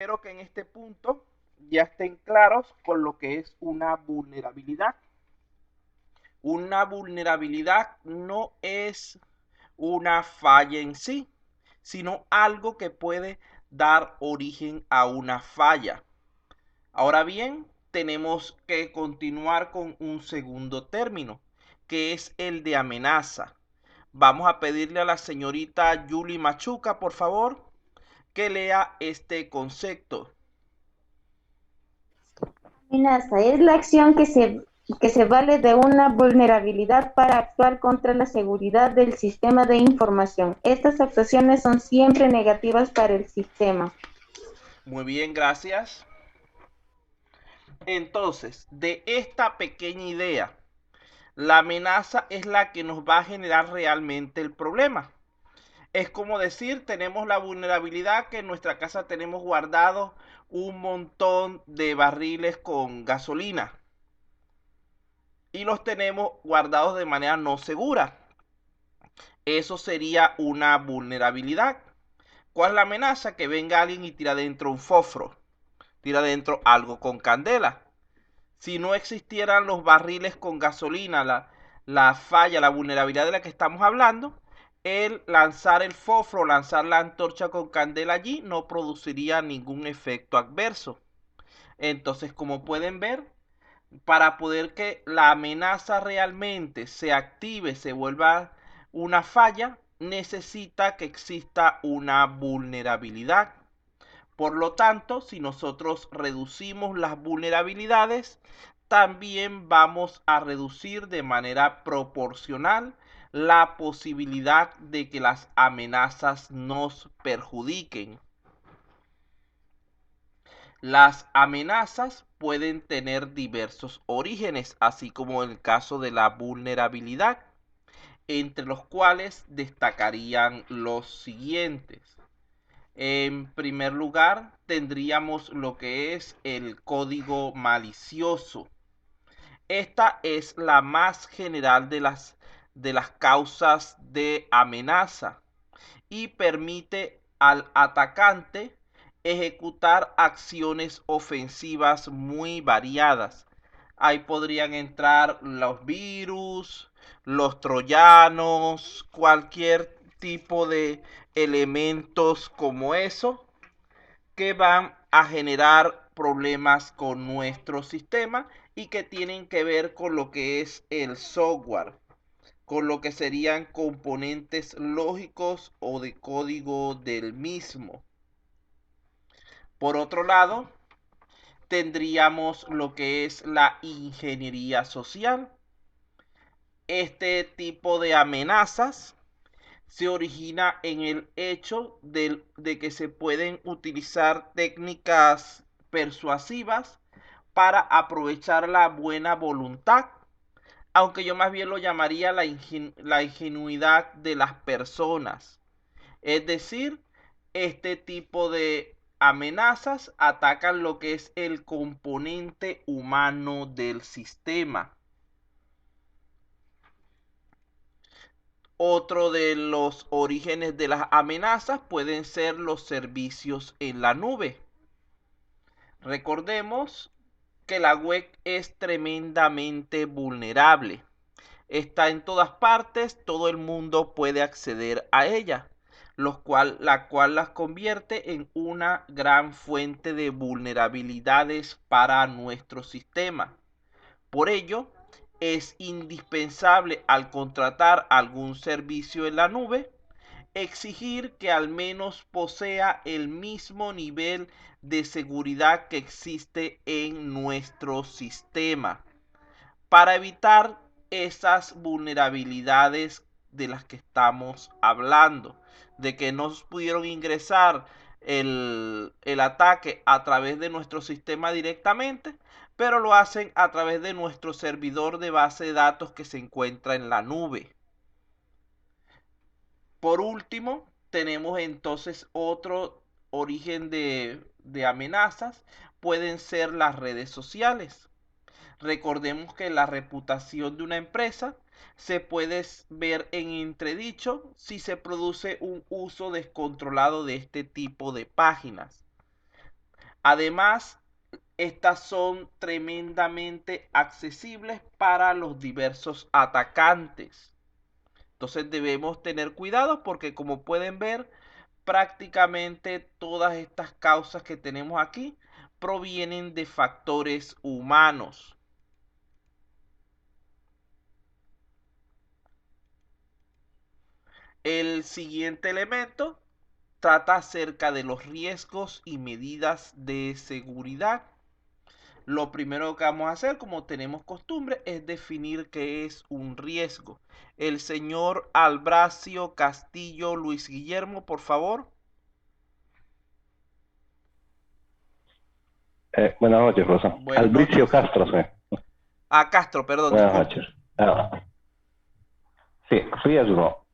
Espero que en este punto ya estén claros con lo que es una vulnerabilidad. Una vulnerabilidad no es una falla en sí, sino algo que puede dar origen a una falla. Ahora bien, tenemos que continuar con un segundo término, que es el de amenaza. Vamos a pedirle a la señorita Julie Machuca, por favor, que lea este concepto. Amenaza es la acción que se vale de una vulnerabilidad para actuar contra la seguridad del sistema de información. Estas actuaciones son siempre negativas para el sistema. Muy bien, gracias. Entonces, de esta pequeña idea, la amenaza es la que nos va a generar realmente el problema. Es como decir, tenemos la vulnerabilidad que en nuestra casa tenemos guardado un montón de barriles con gasolina y los tenemos guardados de manera no segura. Eso sería una vulnerabilidad. ¿Cuál es la amenaza? Que venga alguien y tira dentro un fósforo, tira dentro algo con candela. Si no existieran los barriles con gasolina, la falla, la vulnerabilidad de la que estamos hablando, el lanzar el fósforo, lanzar la antorcha con candela allí no produciría ningún efecto adverso. Entonces, como pueden ver, para poder que la amenaza realmente se active, se vuelva una falla, necesita que exista una vulnerabilidad. Por lo tanto, si nosotros reducimos las vulnerabilidades, también vamos a reducir de manera proporcional la posibilidad de que las amenazas nos perjudiquen. Las amenazas pueden tener diversos orígenes, así como en el caso de la vulnerabilidad, entre los cuales destacarían los siguientes. En primer lugar, tendríamos lo que es el código malicioso. Esta es la más general de las causas de amenaza y permite al atacante ejecutar acciones ofensivas muy variadas. Ahí podrían entrar los virus, los troyanos, cualquier tipo de elementos como eso que van a generar problemas con nuestro sistema y que tienen que ver con lo que es el software, con lo que serían componentes lógicos o de código del mismo. Por otro lado, tendríamos lo que es la ingeniería social. Este tipo de amenazas se origina en el hecho de que se pueden utilizar técnicas persuasivas para aprovechar la buena voluntad, aunque yo más bien lo llamaría la ingenuidad de las personas. Es decir, este tipo de amenazas atacan lo que es el componente humano del sistema. Otro de los orígenes de las amenazas pueden ser los servicios en la nube. Recordemos que la web es tremendamente vulnerable. Está en todas partes, todo el mundo puede acceder a ella, la cual las convierte en una gran fuente de vulnerabilidades para nuestro sistema. Por ello, es indispensable al contratar algún servicio en la nube, exigir que al menos posea el mismo nivel de seguridad que existe en nuestro sistema para evitar esas vulnerabilidades de las que estamos hablando, de que no pudieron ingresar el ataque a través de nuestro sistema directamente, pero lo hacen a través de nuestro servidor de base de datos que se encuentra en la nube. Por último, tenemos entonces otro origen de amenazas, pueden ser las redes sociales. Recordemos que la reputación de una empresa se puede ver en entredicho si se produce un uso descontrolado de este tipo de páginas. Además, estas son tremendamente accesibles para los diversos atacantes. Entonces debemos tener cuidado porque, como pueden ver, prácticamente todas estas causas que tenemos aquí provienen de factores humanos. El siguiente elemento trata acerca de los riesgos y medidas de seguridad. Lo primero que vamos a hacer, como tenemos costumbre, es definir qué es un riesgo. El señor Albracio Castillo Luis Guillermo, por favor. Buenas noches, profesor. Buenas Albricio noches. Castro, sí. Castro, perdón, Buenas disculpe. noches. Sí, riesgo.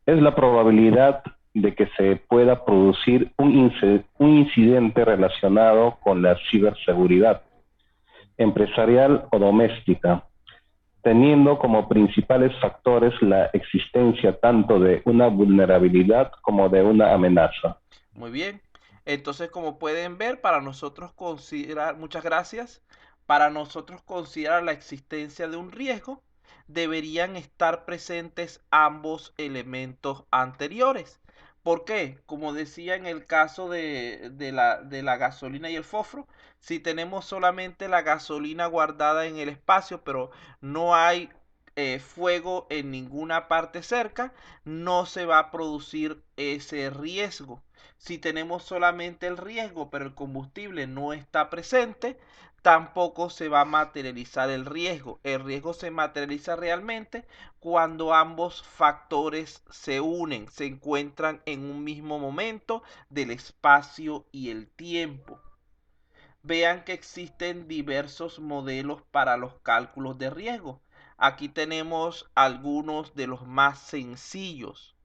Es la probabilidad de que se pueda producir un incidente relacionado con la ciberseguridad, empresarial o doméstica, teniendo como principales factores la existencia tanto de una vulnerabilidad como de una amenaza. Muy bien. Entonces, como pueden ver, para nosotros considerar, muchas gracias, para nosotros considerar la existencia de un riesgo, deberían estar presentes ambos elementos anteriores. ¿Por qué? Como decía en el caso de la gasolina y el fósforo, si tenemos solamente la gasolina guardada en el espacio, pero no hay fuego en ninguna parte cerca, no se va a producir ese riesgo. Si tenemos solamente el riesgo, pero el combustible no está presente, tampoco se va a materializar el riesgo. El riesgo se materializa realmente cuando ambos factores se unen, se encuentran en un mismo momento del espacio y el tiempo. Vean que existen diversos modelos para los cálculos de riesgo. Aquí tenemos algunos de los más sencillos.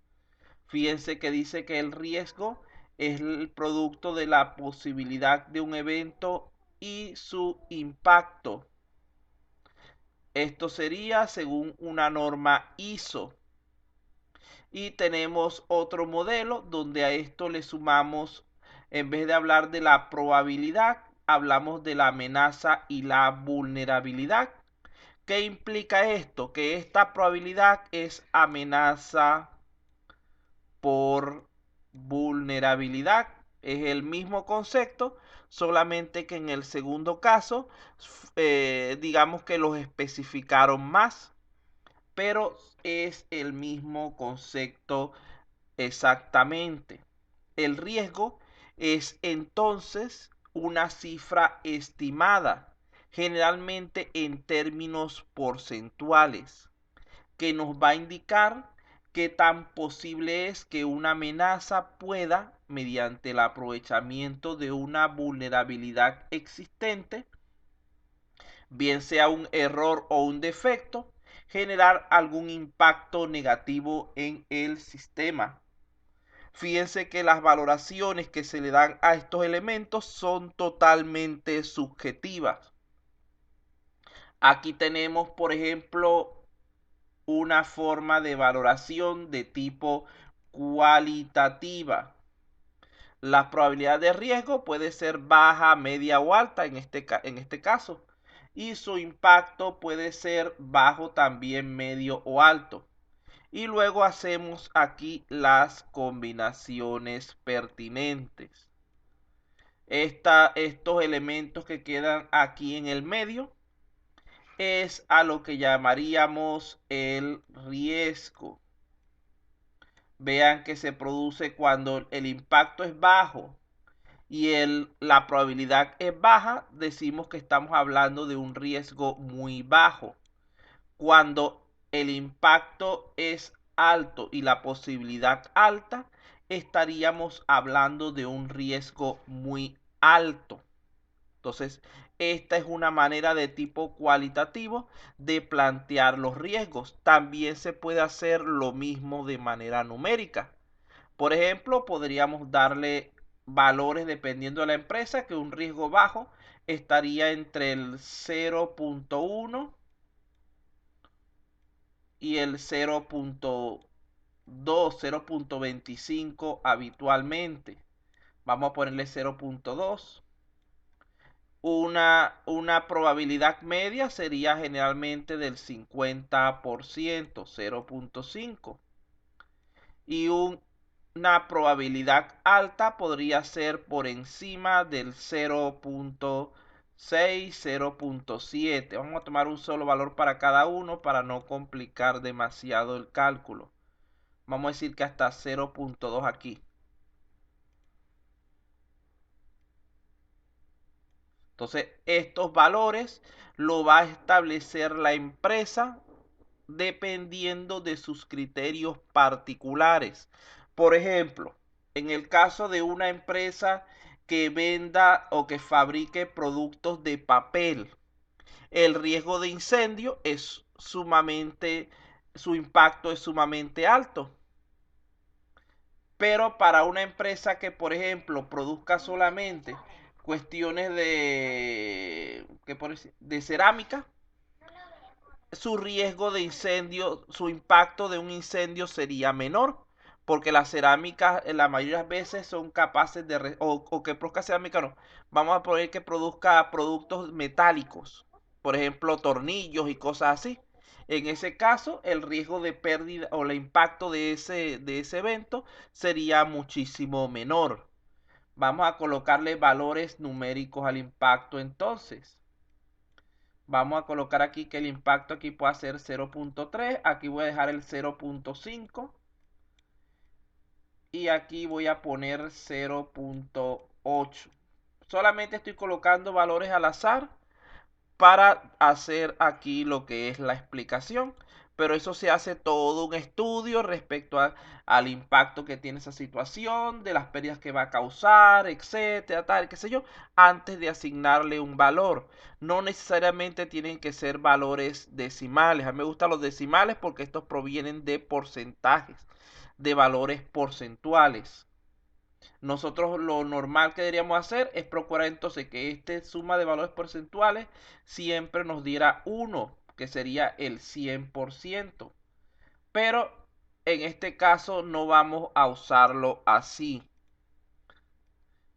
Fíjense que dice que el riesgo es el producto de la posibilidad de un evento y su impacto. Esto sería según una norma ISO. Y tenemos otro modelo donde a esto le sumamos, en vez de hablar de la probabilidad, hablamos de la amenaza y la vulnerabilidad. ¿Qué implica esto? Que esta probabilidad es amenaza por vulnerabilidad. Es el mismo concepto, solamente que en el segundo caso, digamos que los especificaron más, pero es el mismo concepto exactamente. El riesgo es entonces una cifra estimada, generalmente en términos porcentuales, que nos va a indicar qué tan posible es que una amenaza pueda, mediante el aprovechamiento de una vulnerabilidad existente, bien sea un error o un defecto, generar algún impacto negativo en el sistema. Fíjense que las valoraciones que se le dan a estos elementos son totalmente subjetivas. Aquí tenemos, por ejemplo, una forma de valoración de tipo cualitativa. La probabilidad de riesgo puede ser baja, media o alta en este caso. Y su impacto puede ser bajo, también medio o alto. Y luego hacemos aquí las combinaciones pertinentes. Estos elementos que quedan aquí en el medio es a lo que llamaríamos el riesgo. Vean que se produce cuando el impacto es bajo y la probabilidad es baja, decimos que estamos hablando de un riesgo muy bajo. Cuando el impacto es alto y la posibilidad alta, estaríamos hablando de un riesgo muy alto. Entonces, esta es una manera de tipo cualitativo de plantear los riesgos. También se puede hacer lo mismo de manera numérica. Por ejemplo, podríamos darle valores dependiendo de la empresa, que un riesgo bajo estaría entre el 0.1 y el 0.2, 0.25 habitualmente. Vamos a ponerle 0.2. Una probabilidad media sería generalmente del 50%, 0.5. Y una probabilidad alta podría ser por encima del 0.6, 0.7. Vamos a tomar un solo valor para cada uno para no complicar demasiado el cálculo. Vamos a decir que hasta 0.2 aquí. Entonces, estos valores lo va a establecer la empresa dependiendo de sus criterios particulares. Por ejemplo, en el caso de una empresa que venda o que fabrique productos de papel, el riesgo de incendio es su impacto es sumamente alto. Pero para una empresa que, por ejemplo, produzca solamente cuestiones de cerámica, su riesgo de incendio, su impacto de un incendio sería menor, porque las cerámicas la mayoría de las veces son capaces de, o que produzca cerámica, no, vamos a poner que produzca productos metálicos, por ejemplo, tornillos y cosas así. En ese caso, el riesgo de pérdida o el impacto de ese evento sería muchísimo menor. Vamos a colocarle valores numéricos al impacto entonces. Vamos a colocar aquí que el impacto aquí puede ser 0.3. Aquí voy a dejar el 0.5. Y aquí voy a poner 0.8. Solamente estoy colocando valores al azar para hacer aquí lo que es la explicación. Pero eso se hace todo un estudio respecto al impacto que tiene esa situación, de las pérdidas que va a causar, etcétera, tal, qué sé yo, antes de asignarle un valor. No necesariamente tienen que ser valores decimales. A mí me gustan los decimales porque estos provienen de porcentajes, de valores porcentuales. Nosotros lo normal que deberíamos hacer es procurar entonces que esta suma de valores porcentuales siempre nos diera 1, que sería el 100%. Pero en este caso no vamos a usarlo así.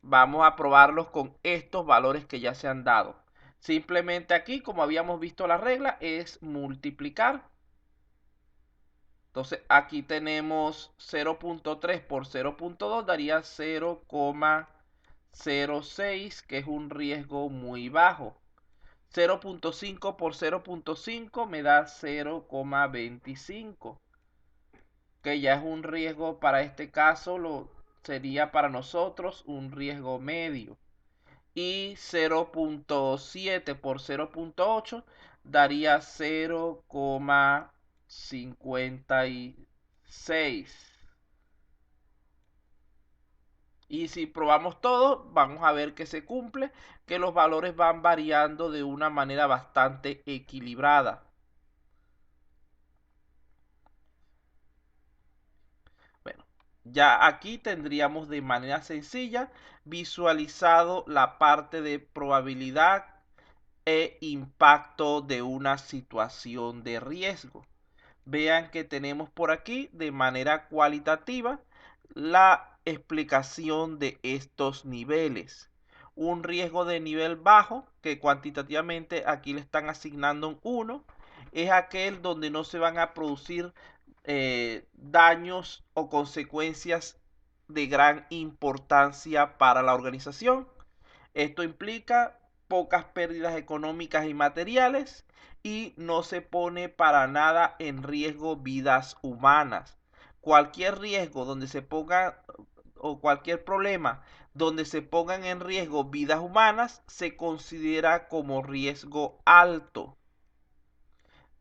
Vamos a probarlos con estos valores que ya se han dado. Simplemente aquí, como habíamos visto la regla, es multiplicar. Entonces aquí tenemos 0.3 por 0.2 daría 0,06, que es un riesgo muy bajo. 0.5 por 0.5 me da 0,25, que ya es un riesgo para este caso, sería para nosotros un riesgo medio. Y 0.7 por 0.8 daría 0,56. Y si probamos todo, vamos a ver que se cumple, que los valores van variando de una manera bastante equilibrada. Bueno, ya aquí tendríamos de manera sencilla visualizado la parte de probabilidad e impacto de una situación de riesgo. Vean que tenemos por aquí de manera cualitativa la explicación de estos niveles. Un riesgo de nivel bajo, que cuantitativamente aquí le están asignando un 1, es aquel donde no se van a producir daños o consecuencias de gran importancia para la organización. Esto implica pocas pérdidas económicas y materiales y no se pone para nada en riesgo vidas humanas. Cualquier riesgo donde se ponga o cualquier problema donde se pongan en riesgo vidas humanas se considera como riesgo alto.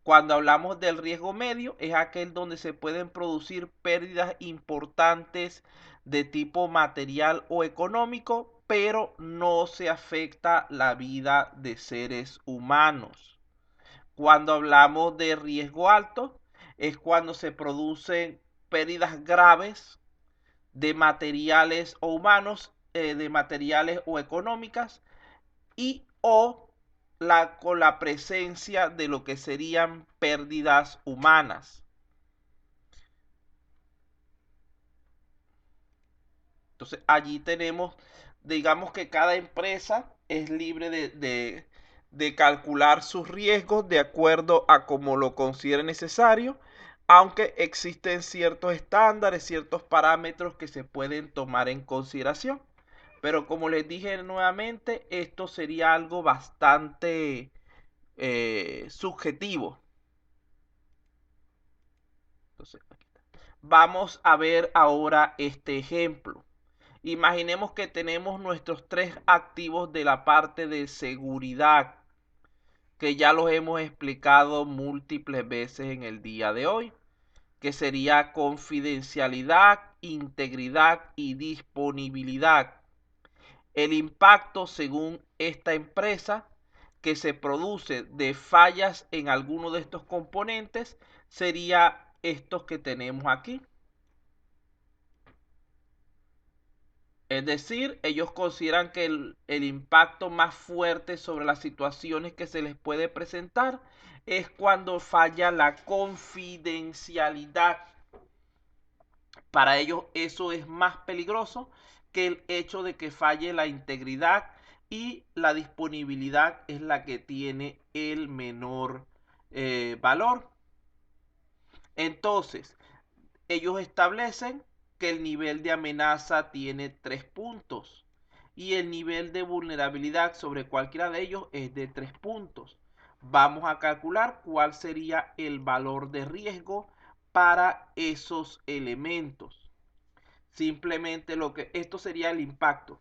Cuando hablamos del riesgo medio es aquel donde se pueden producir pérdidas importantes de tipo material o económico, pero no se afecta la vida de seres humanos. Cuando hablamos de riesgo alto es cuando se producen pérdidas graves de materiales o humanos, de materiales o económicas, y o con la presencia de lo que serían pérdidas humanas. Entonces allí tenemos, digamos que cada empresa es libre de calcular sus riesgos de acuerdo a como lo considere necesario, aunque existen ciertos estándares, ciertos parámetros que se pueden tomar en consideración. Pero como les dije nuevamente, esto sería algo bastante subjetivo. Entonces, vamos a ver ahora este ejemplo. Imaginemos que tenemos nuestros tres activos de la parte de seguridad, que ya los hemos explicado múltiples veces en el día de hoy, que sería confidencialidad, integridad y disponibilidad. El impacto, según esta empresa, que se produce de fallas en alguno de estos componentes sería estos que tenemos aquí. Es decir, ellos consideran que el impacto más fuerte sobre las situaciones que se les puede presentar es cuando falla la confidencialidad. Para ellos eso es más peligroso que el hecho de que falle la integridad, y la disponibilidad es la que tiene el menor valor. Entonces, ellos establecen que el nivel de amenaza tiene 3 puntos y el nivel de vulnerabilidad sobre cualquiera de ellos es de 3 puntos. Vamos a calcular cuál sería el valor de riesgo para esos elementos. Simplemente esto sería el impacto.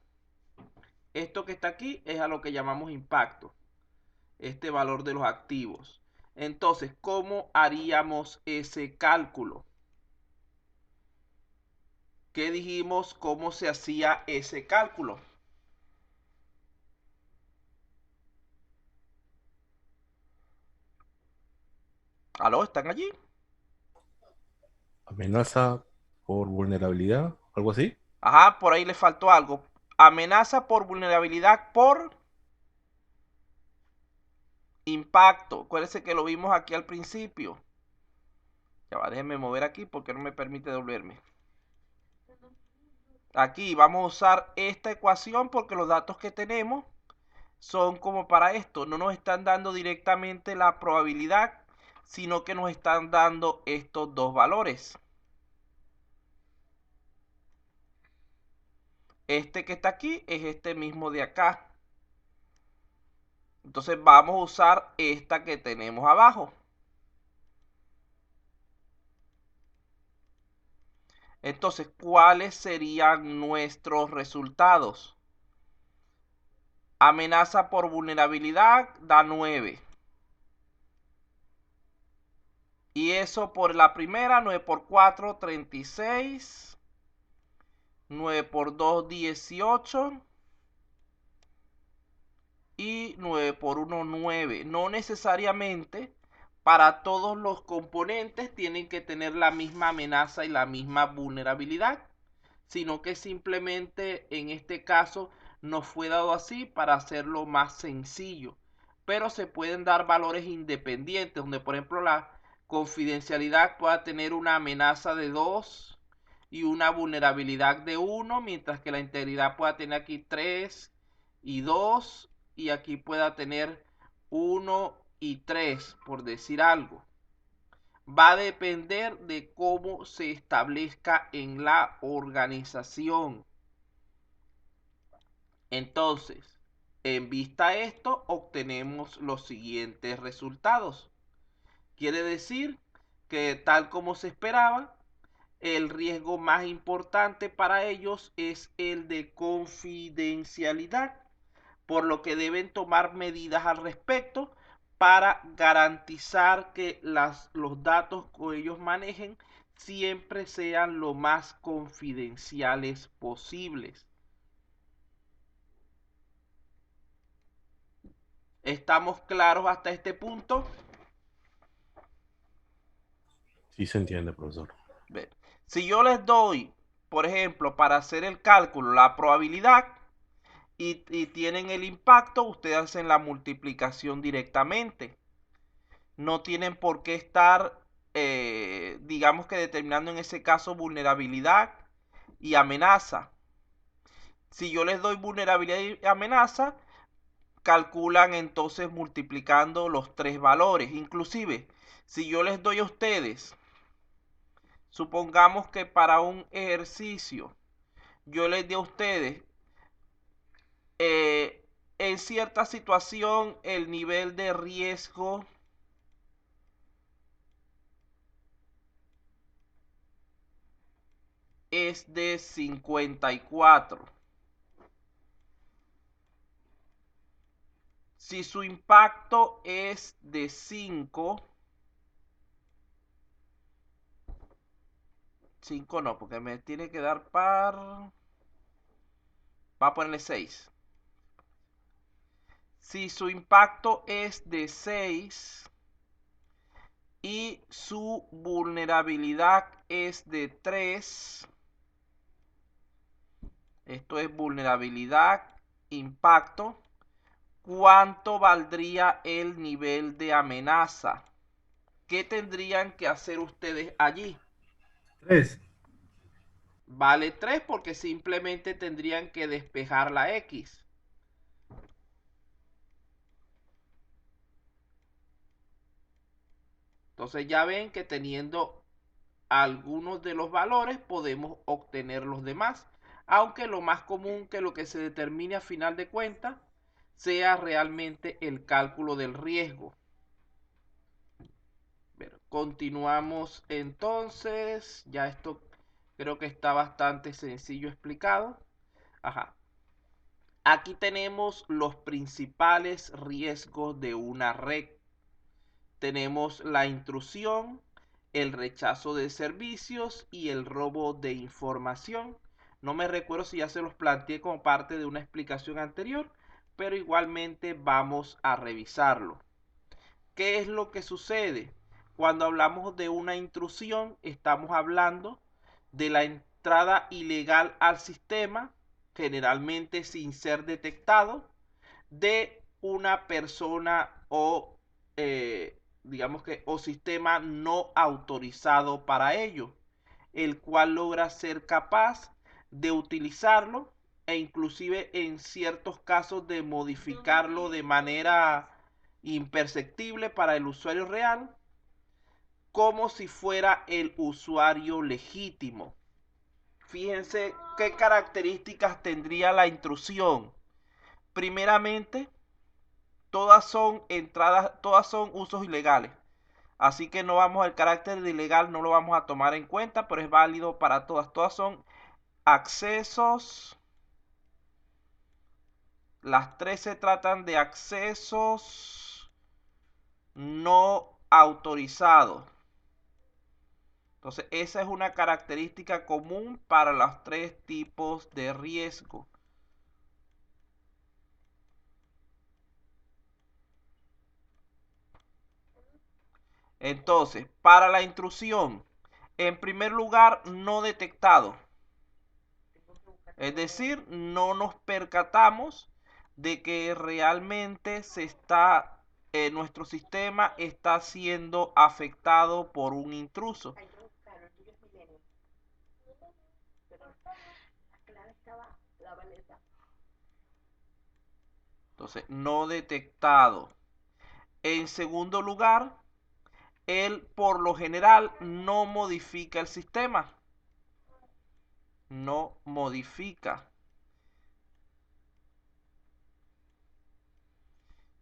Esto que está aquí es a lo que llamamos impacto, este valor de los activos. Entonces, ¿cómo haríamos ese cálculo? ¿Qué dijimos? ¿Cómo se hacía ese cálculo? ¿Aló? ¿Están allí? Amenaza por vulnerabilidad, algo así. Ajá, por ahí le faltó algo. Amenaza por vulnerabilidad por impacto. Acuérdense que lo vimos aquí al principio. Ya va, déjenme mover aquí porque no me permite devolverme. Aquí vamos a usar esta ecuación porque los datos que tenemos son como para esto. No nos están dando directamente la probabilidad, sino que nos están dando estos dos valores. Este que está aquí es este mismo de acá. Entonces vamos a usar esta que tenemos abajo. Entonces, ¿cuáles serían nuestros resultados? Amenaza por vulnerabilidad da 9. Y eso por la primera, 9 por 4, 36. 9 por 2, 18. Y 9 por 1, 9. No necesariamente para todos los componentes tienen que tener la misma amenaza y la misma vulnerabilidad, sino que simplemente en este caso nos fue dado así para hacerlo más sencillo. Pero se pueden dar valores independientes, donde por ejemplo la confidencialidad pueda tener una amenaza de 2 y una vulnerabilidad de 1, mientras que la integridad pueda tener aquí 3 y 2, y aquí pueda tener 1 y 3, por decir algo. Va a depender de cómo se establezca en la organización. Entonces, en vista a esto, obtenemos los siguientes resultados. Quiere decir que, tal como se esperaba, el riesgo más importante para ellos es el de confidencialidad, por lo que deben tomar medidas al respecto para garantizar que los datos que ellos manejen siempre sean lo más confidenciales posibles. ¿Estamos claros hasta este punto? Sí se entiende, profesor. Bien. Si yo les doy, por ejemplo, para hacer el cálculo, la probabilidad y tienen el impacto, ustedes hacen la multiplicación directamente. No tienen por qué estar, digamos que determinando en ese caso vulnerabilidad y amenaza. Si yo les doy vulnerabilidad y amenaza, calculan entonces multiplicando los tres valores. Inclusive, si yo les doy a ustedes, supongamos que para un ejercicio, yo les doy a ustedes, en cierta situación, el nivel de riesgo es de 54. Si su impacto es de 5 no, porque me tiene que dar par. Va a ponerle 6. Si su impacto es de 6 y su vulnerabilidad es de 3, esto es vulnerabilidad, impacto, ¿cuánto valdría el nivel de amenaza? ¿Qué tendrían que hacer ustedes allí? 3. Vale 3 porque simplemente tendrían que despejar la X. Entonces ya ven que teniendo algunos de los valores podemos obtener los demás, aunque lo más común que lo que se determine a final de cuentas sea realmente el cálculo del riesgo. Continuamos entonces, ya esto creo que está bastante sencillo explicado. Aquí tenemos los principales riesgos de una red. Tenemos la intrusión, el rechazo de servicios y el robo de información. No me recuerdo si ya se los planteé como parte de una explicación anterior, pero igualmente vamos a revisarlo. ¿Qué es lo que sucede? Cuando hablamos de una intrusión, estamos hablando de la entrada ilegal al sistema, generalmente sin ser detectado, de una persona o digamos que o sistema no autorizado para ello, el cual logra ser capaz de utilizarlo e inclusive en ciertos casos de modificarlo de manera imperceptible para el usuario real, como si fuera el usuario legítimo. Fíjense qué características tendría la intrusión. Primeramente, todas son entradas, todas son usos ilegales. Así que no vamos, el carácter de ilegal no lo vamos a tomar en cuenta, pero es válido para todas. Todas son accesos. Las tres se tratan de accesos no autorizados. Entonces, esa es una característica común para los tres tipos de riesgo. Entonces, para la intrusión, en primer lugar, no detectado. Es decir, no nos percatamos de que realmente nuestro sistema está siendo afectado por un intruso. Entonces, no detectado. En segundo lugar, él por lo general no modifica el sistema. No modifica.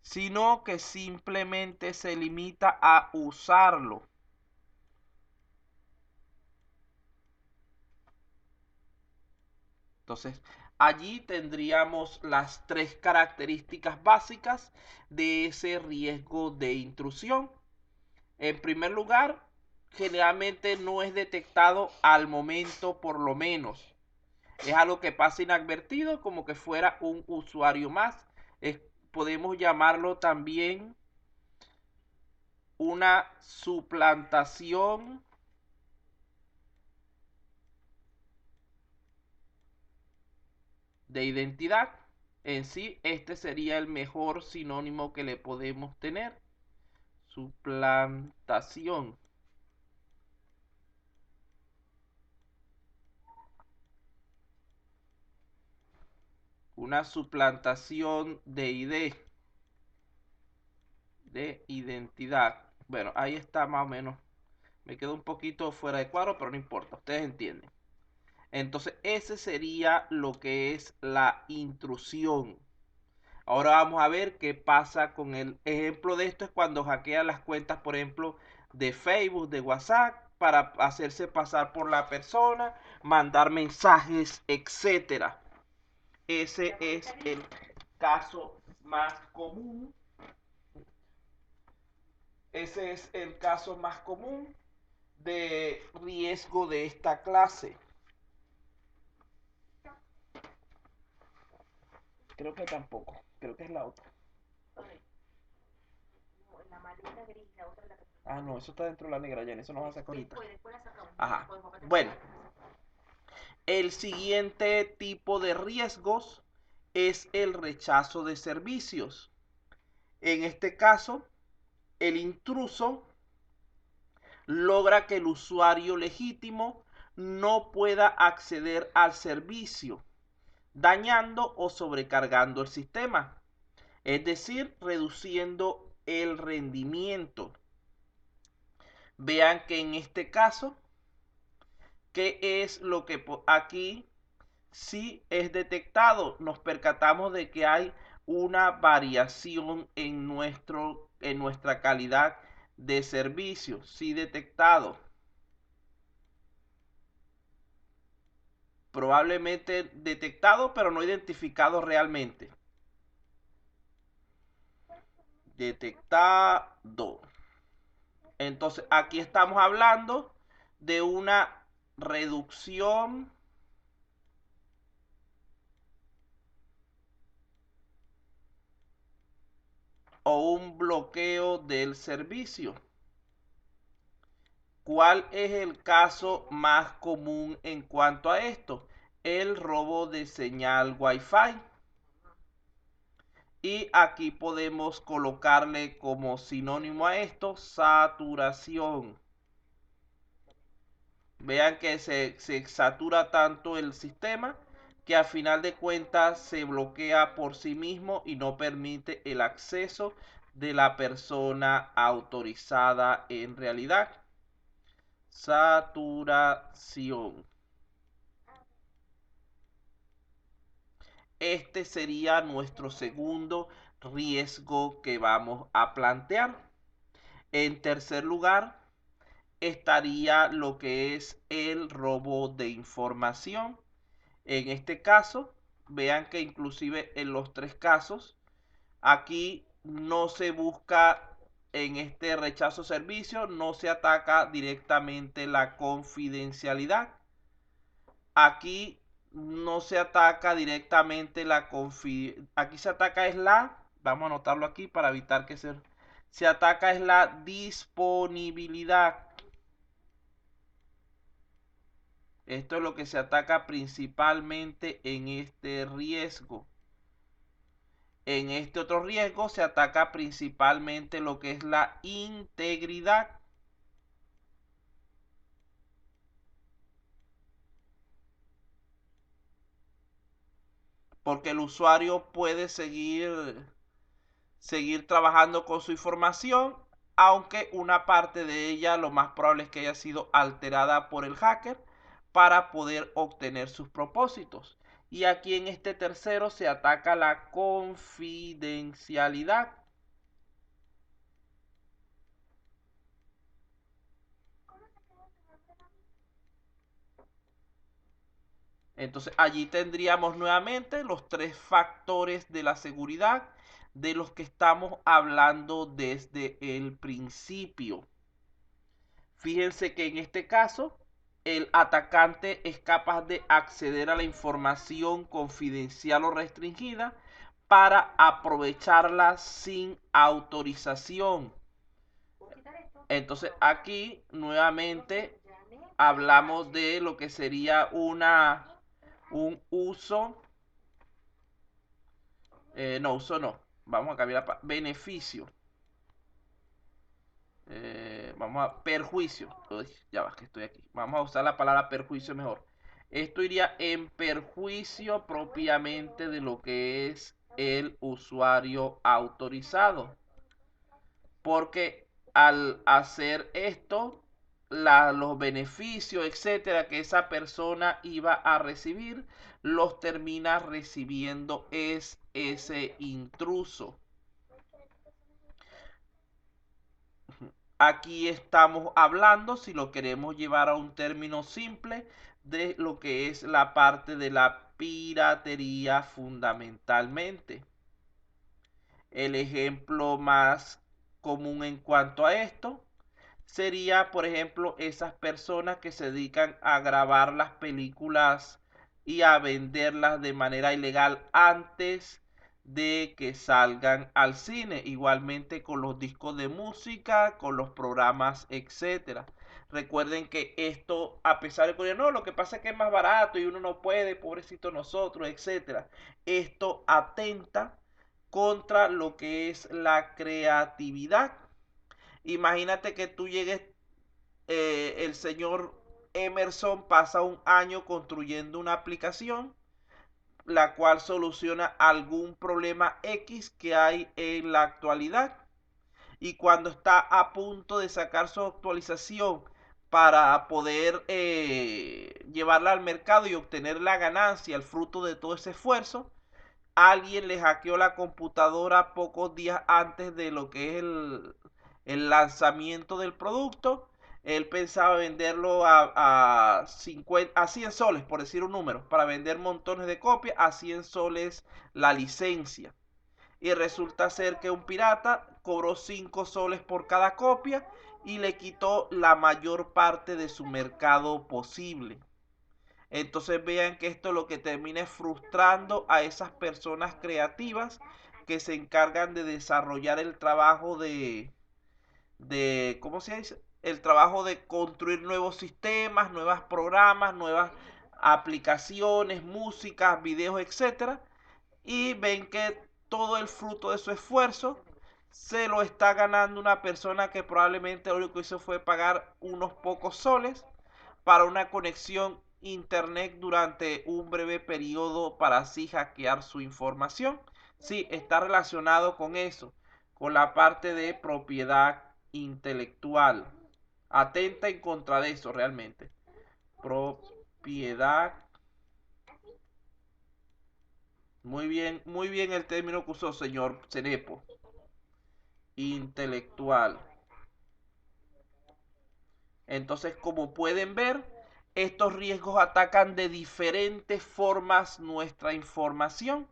Sino que simplemente se limita a usarlo. Entonces, allí tendríamos las tres características básicas de ese riesgo de intrusión. En primer lugar, generalmente no es detectado al momento por lo menos. Es algo que pasa inadvertido como que fuera un usuario más. Podemos llamarlo también una suplantación de identidad. En sí, este sería el mejor sinónimo que le podemos tener. Suplantación. Una suplantación de ID. de identidad. Bueno, ahí está más o menos. Me quedo un poquito fuera de cuadro, pero no importa, ustedes entienden. Entonces, ese sería lo que es la intrusión. Ahora vamos a ver qué pasa con el ejemplo de esto. Es cuando hackean las cuentas, por ejemplo, de Facebook, de WhatsApp, para hacerse pasar por la persona, mandar mensajes, etcétera. Ese es el caso más común. Ese es el caso más común de riesgo de esta clase. Creo que tampoco. Creo que es la otra. Ah, no, eso está dentro de la negra, ya. Eso no va a sacar ahorita. Ajá. Bueno. El siguiente tipo de riesgos es el rechazo de servicios. En este caso, el intruso logra que el usuario legítimo no pueda acceder al servicio, dañando o sobrecargando el sistema, es decir, reduciendo el rendimiento. Vean que en este caso, ¿qué es lo que aquí sí es detectado? Nos percatamos de que hay una variación en nuestra calidad de servicio, sí detectado. Probablemente detectado, pero no identificado realmente. Detectado. Entonces, aquí estamos hablando de una reducción o un bloqueo del servicio. ¿Cuál es el caso más común en cuanto a esto? El robo de señal Wi-Fi. Y aquí podemos colocarle como sinónimo a esto saturación. Vean que se satura tanto el sistema que a final de cuentas se bloquea por sí mismo y no permite el acceso de la persona autorizada en realidad. Saturación. Este sería nuestro segundo riesgo que vamos a plantear. En tercer lugar, estaría lo que es el robo de información. En este caso, vean que inclusive en los tres casos, aquí no se busca, en este rechazo servicio, no se ataca directamente la confidencialidad. Aquí no se ataca directamente la confidencialidad. Aquí se ataca es vamos a anotarlo aquí para evitar que se ataca es la disponibilidad. Esto es lo que se ataca principalmente en este riesgo. En este otro riesgo se ataca principalmente lo que es la integridad. Porque el usuario puede seguir trabajando con su información, aunque una parte de ella lo más probable es que haya sido alterada por el hacker para poder obtener sus propósitos. Y aquí en este tercero se ataca la confidencialidad. Entonces allí tendríamos nuevamente los tres factores de la seguridad de los que estamos hablando desde el principio. Fíjense que en este caso el atacante es capaz de acceder a la información confidencial o restringida para aprovecharla sin autorización. Entonces aquí nuevamente hablamos de lo que sería un uso, uso no, vamos a cambiar beneficio. Vamos a perjuicio. Uy, ya va, que estoy aquí. Vamos a usar la palabra perjuicio mejor. Esto iría en perjuicio propiamente de lo que es el usuario autorizado. porque al hacer esto, los beneficios, etcétera, que esa persona iba a recibir, los termina recibiendo es ese intruso. Aquí estamos hablando, si lo queremos llevar a un término simple, de lo que es la parte de la piratería fundamentalmente. El ejemplo más común en cuanto a esto sería, por ejemplo, esas personas que se dedican a grabar las películas y a venderlas de manera ilegal antes de que salgan al cine. Igualmente con los discos de música, con los programas, etcétera. Recuerden que esto, a pesar de que no, lo que pasa es que es más barato y uno no puede, pobrecito nosotros, etcétera. Esto atenta contra lo que es la creatividad. Imagínate que tú llegues, el señor Emerson pasa un año construyendo una aplicación la cual soluciona algún problema X que hay en la actualidad, y cuando está a punto de sacar su actualización para poder llevarla al mercado y obtener la ganancia, el fruto de todo ese esfuerzo, alguien le hackeó la computadora pocos días antes de lo que es el lanzamiento del producto. Él pensaba venderlo a 100 soles, por decir un número, para vender montones de copias, a 100 soles la licencia. Y resulta ser que un pirata cobró 5 soles por cada copia y le quitó la mayor parte de su mercado posible. Entonces vean que esto lo que termina es frustrando a esas personas creativas que se encargan de desarrollar el trabajo de ¿cómo se dice? El trabajo de construir nuevos sistemas, nuevos programas, nuevas aplicaciones, músicas, videos, etcétera. Y ven que todo el fruto de su esfuerzo se lo está ganando una persona que probablemente lo único que hizo fue pagar unos pocos soles para una conexión internet durante un breve periodo para así hackear su información. Sí, está relacionado con eso, con la parte de propiedad intelectual. Atenta en contra de eso realmente. Propiedad. Muy bien el término que usó, señor Cenepo. Intelectual. Entonces, como pueden ver, estos riesgos atacan de diferentes formas nuestra información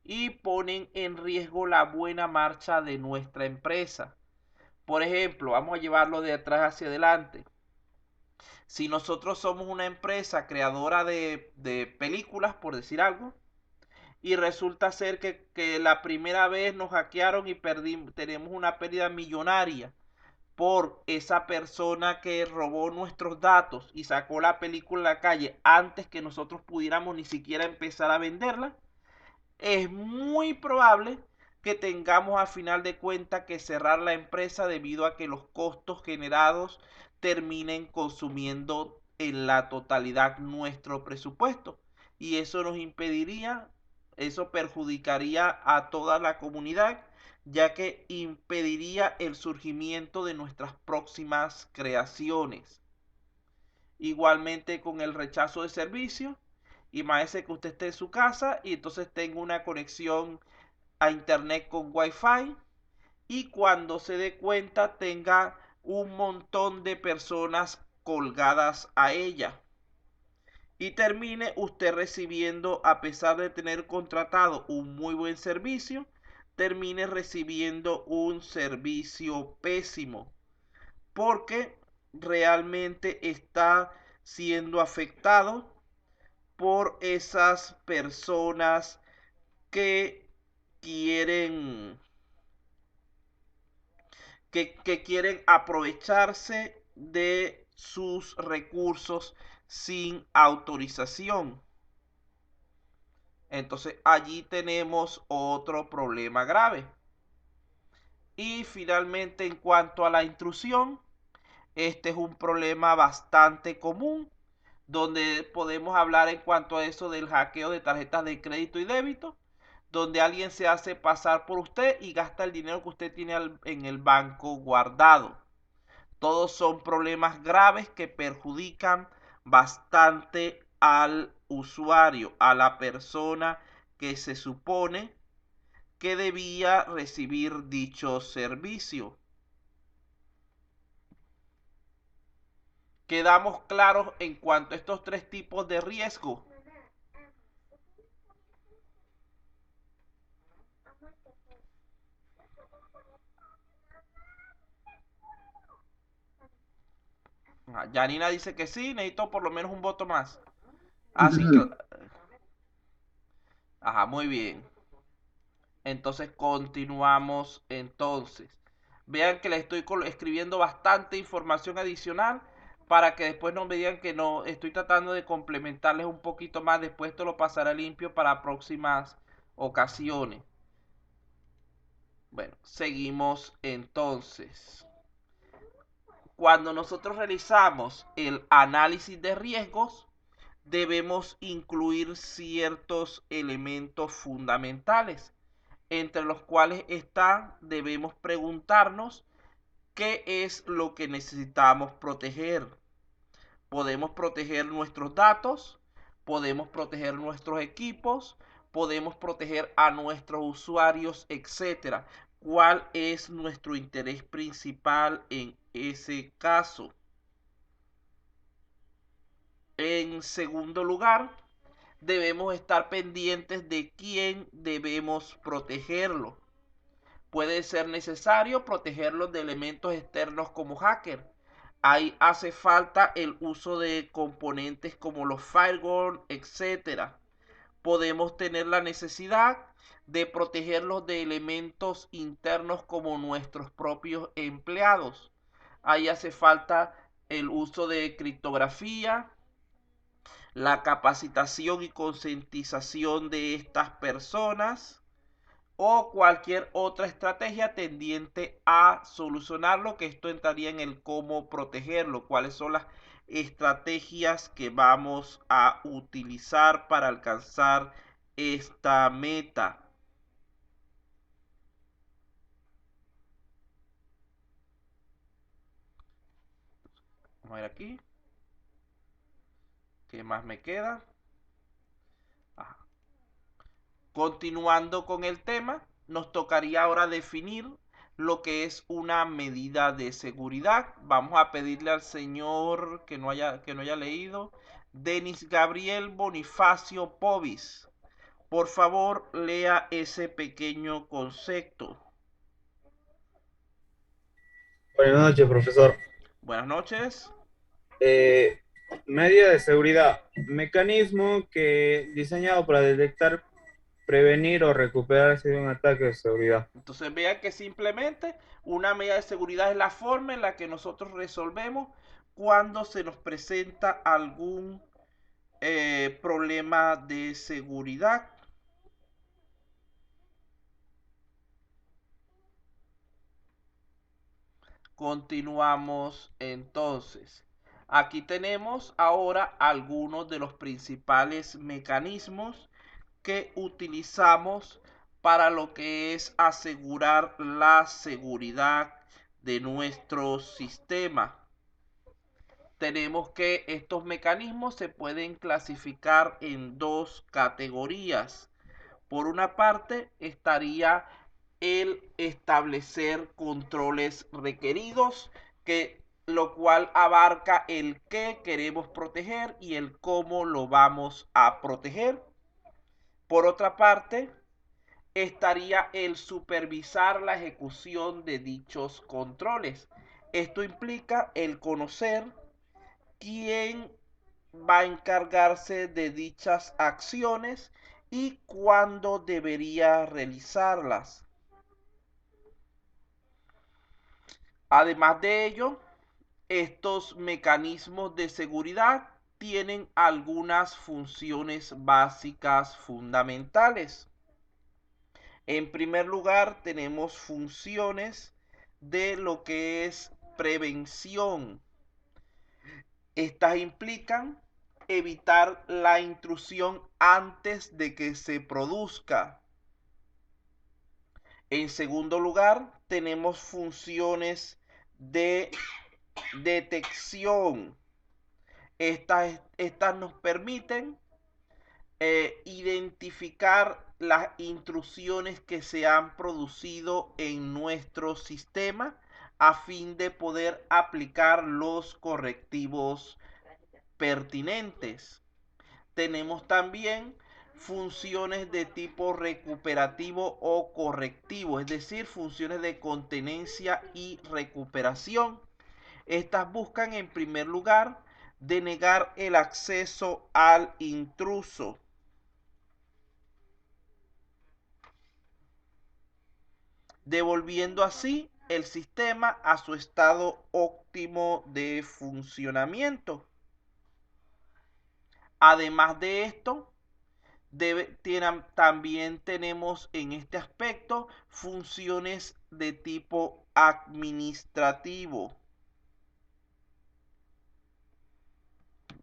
y ponen en riesgo la buena marcha de nuestra empresa. Por ejemplo, vamos a llevarlo de atrás hacia adelante. Si nosotros somos una empresa creadora de películas, por decir algo, y resulta ser que la primera vez nos hackearon y tenemos una pérdida millonaria por esa persona que robó nuestros datos y sacó la película a la calle antes que nosotros pudiéramos ni siquiera empezar a venderla, es muy probable que tengamos a final de cuentas que cerrar la empresa debido a que los costos generados terminen consumiendo en la totalidad nuestro presupuesto, y eso nos impediría, eso perjudicaría a toda la comunidad, ya que impediría el surgimiento de nuestras próximas creaciones. Igualmente con el rechazo de servicio, imagínese que usted esté en su casa y entonces tenga una conexión a internet con Wi-Fi, y cuando se dé cuenta tenga un montón de personas colgadas a ella, y termine usted recibiendo, a pesar de tener contratado un muy buen servicio, termine recibiendo un servicio pésimo, porque realmente está siendo afectado por esas personas que quieren que quieren aprovecharse de sus recursos sin autorización. Entonces allí tenemos otro problema grave. Y finalmente, en cuanto a la intrusión, este es un problema bastante común, donde podemos hablar en cuanto a eso del hackeo de tarjetas de crédito y débito, donde alguien se hace pasar por usted y gasta el dinero que usted tiene en el banco guardado. Todos son problemas graves que perjudican bastante al usuario, a la persona que se supone que debía recibir dicho servicio. Quedamos claros en cuanto a estos tres tipos de riesgo. Yanina dice que sí, necesito por lo menos un voto más. Así que... Ajá, muy bien. Entonces continuamos entonces. Vean que les estoy escribiendo bastante información adicional para que después no me digan que no. Estoy tratando de complementarles un poquito más. Después esto lo pasaré limpio para próximas ocasiones. Bueno, seguimos entonces. Cuando nosotros realizamos el análisis de riesgos, debemos incluir ciertos elementos fundamentales, entre los cuales debemos preguntarnos qué es lo que necesitamos proteger. Podemos proteger nuestros datos, podemos proteger nuestros equipos, podemos proteger a nuestros usuarios, etcétera. ¿Cuál es nuestro interés principal en ese caso? En segundo lugar, debemos estar pendientes de quién debemos protegerlo. Puede ser necesario protegerlos de elementos externos como hacker. Ahí hace falta el uso de componentes como los firewall, etcétera. Podemos tener la necesidad de protegerlos de elementos internos como nuestros propios empleados. Ahí hace falta el uso de criptografía, la capacitación y concientización de estas personas o cualquier otra estrategia tendiente a solucionarlo, que esto entraría en el cómo protegerlo, cuáles son las estrategias que vamos a utilizar para alcanzar esta meta. Vamos a ver aquí. ¿Qué más me queda? Ajá. Continuando con el tema, nos tocaría ahora definir lo que es una medida de seguridad. Vamos a pedirle al señor que no haya leído, Denis Gabriel Bonifacio Povis. Por favor, lea ese pequeño concepto. Buenas noches, profesor. Buenas noches. Medida de seguridad. Mecanismo diseñado para detectar, prevenir o recuperarse de un ataque de seguridad. Entonces vean que simplemente una medida de seguridad es la forma en la que nosotros resolvemos cuando se nos presenta algún problema de seguridad. Continuamos entonces. Aquí tenemos ahora algunos de los principales mecanismos que utilizamos para lo que es asegurar la seguridad de nuestro sistema. Tenemos que estos mecanismos se pueden clasificar en dos categorías. Por una parte estaría el establecer controles requeridos, lo cual abarca el qué queremos proteger y el cómo lo vamos a proteger. Por otra parte, estaría el supervisar la ejecución de dichos controles. Esto implica el conocer quién va a encargarse de dichas acciones y cuándo debería realizarlas. Además de ello, estos mecanismos de seguridad tienen algunas funciones básicas fundamentales. En primer lugar, tenemos funciones de lo que es prevención. Estas implican evitar la intrusión antes de que se produzca. En segundo lugar, tenemos funciones de detección. Estas nos permiten identificar las intrusiones que se han producido en nuestro sistema a fin de poder aplicar los correctivos pertinentes. Tenemos también funciones de tipo recuperativo o correctivo, es decir, funciones de contenencia y recuperación. Estas buscan en primer lugar denegar el acceso al intruso, devolviendo así el sistema a su estado óptimo de funcionamiento. Además de esto, también tenemos en este aspecto funciones de tipo administrativo.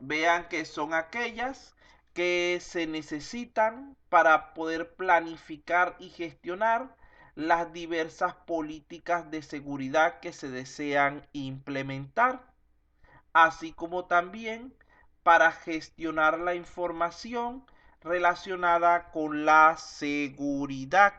Vean que son aquellas que se necesitan para poder planificar y gestionar las diversas políticas de seguridad que se desean implementar, así como también para gestionar la información relacionada con la seguridad.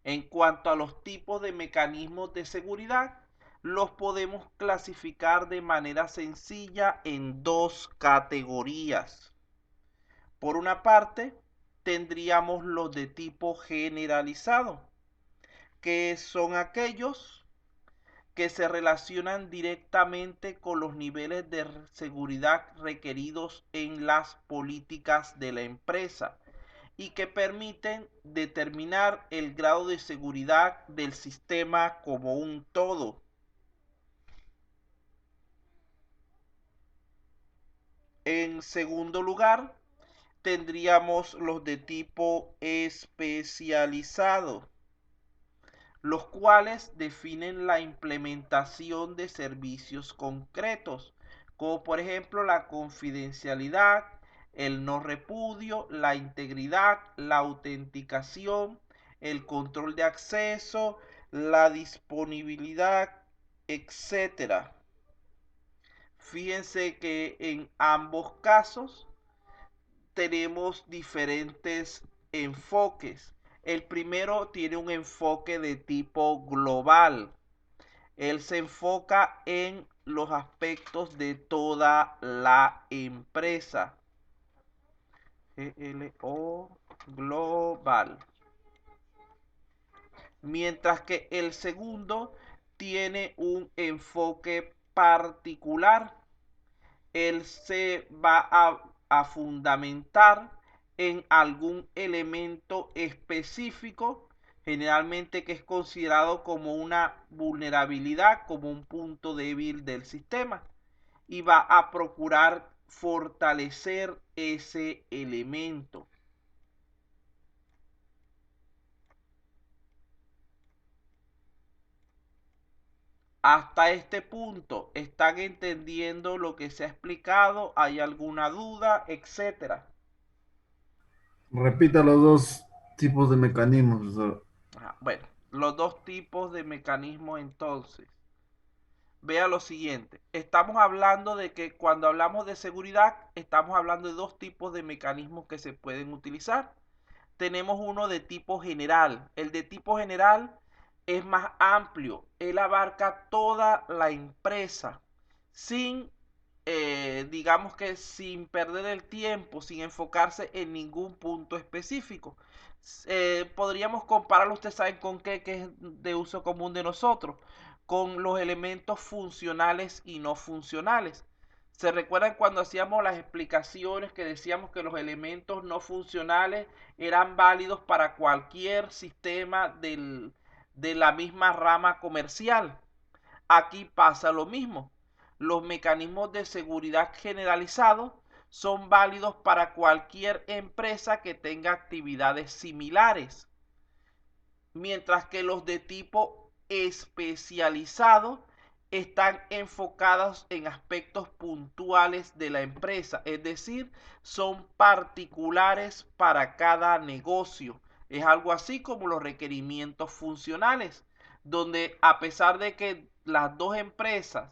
En cuanto a los tipos de mecanismos de seguridad, los podemos clasificar de manera sencilla en dos categorías. Por una parte, tendríamos los de tipo generalizado, que son aquellos que se relacionan directamente con los niveles de seguridad requeridos en las políticas de la empresa y que permiten determinar el grado de seguridad del sistema como un todo. En segundo lugar, tendríamos los de tipo especializado, los cuales definen la implementación de servicios concretos, como por ejemplo la confidencialidad, el no repudio, la integridad, la autenticación, el control de acceso, la disponibilidad, etcétera. Fíjense que en ambos casos tenemos diferentes enfoques. El primero tiene un enfoque de tipo global. Él se enfoca en los aspectos de toda la empresa. GLO global. Mientras que el segundo tiene un enfoque particular. Él se va a fundamentar en algún elemento específico, generalmente que es considerado como una vulnerabilidad, como un punto débil del sistema, y va a procurar fortalecer ese elemento. Hasta este punto, ¿están entendiendo lo que se ha explicado? ¿Hay alguna duda, etcétera? Repita los dos tipos de mecanismos, profesor. Bueno, los dos tipos de mecanismos entonces. Vea lo siguiente. Estamos hablando de que cuando hablamos de seguridad, estamos hablando de dos tipos de mecanismos que se pueden utilizar. Tenemos uno de tipo general. El de tipo general es más amplio. Él abarca toda la empresa sin, digamos que sin perder el tiempo, sin enfocarse en ningún punto específico. Podríamos compararlo, ustedes saben con qué, que es de uso común de nosotros, con los elementos funcionales y no funcionales. ¿Se recuerdan cuando hacíamos las explicaciones que decíamos que los elementos no funcionales eran válidos para cualquier sistema de la misma rama comercial? Aquí pasa lo mismo. Los mecanismos de seguridad generalizados son válidos para cualquier empresa que tenga actividades similares, mientras que los de tipo especializado están enfocadas en aspectos puntuales de la empresa, es decir, son particulares para cada negocio. Es algo así como los requerimientos funcionales, donde a pesar de que las dos empresas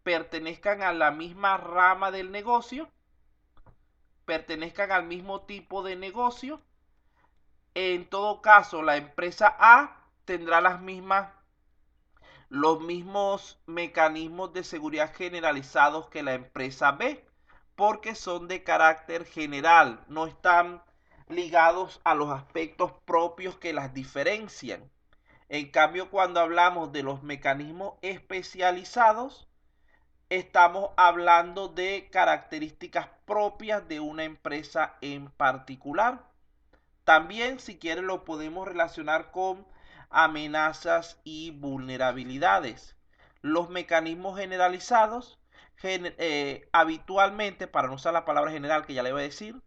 pertenezcan a la misma rama del negocio, pertenezcan al mismo tipo de negocio, en todo caso la empresa A tendrá los mismos mecanismos de seguridad generalizados que la empresa B, porque son de carácter general, no están ligados a los aspectos propios que las diferencian. En cambio, cuando hablamos de los mecanismos especializados, estamos hablando de características propias de una empresa en particular. También, si quieren, lo podemos relacionar con amenazas y vulnerabilidades. Los mecanismos generalizados, habitualmente, para no usar la palabra general que ya le voy a decir,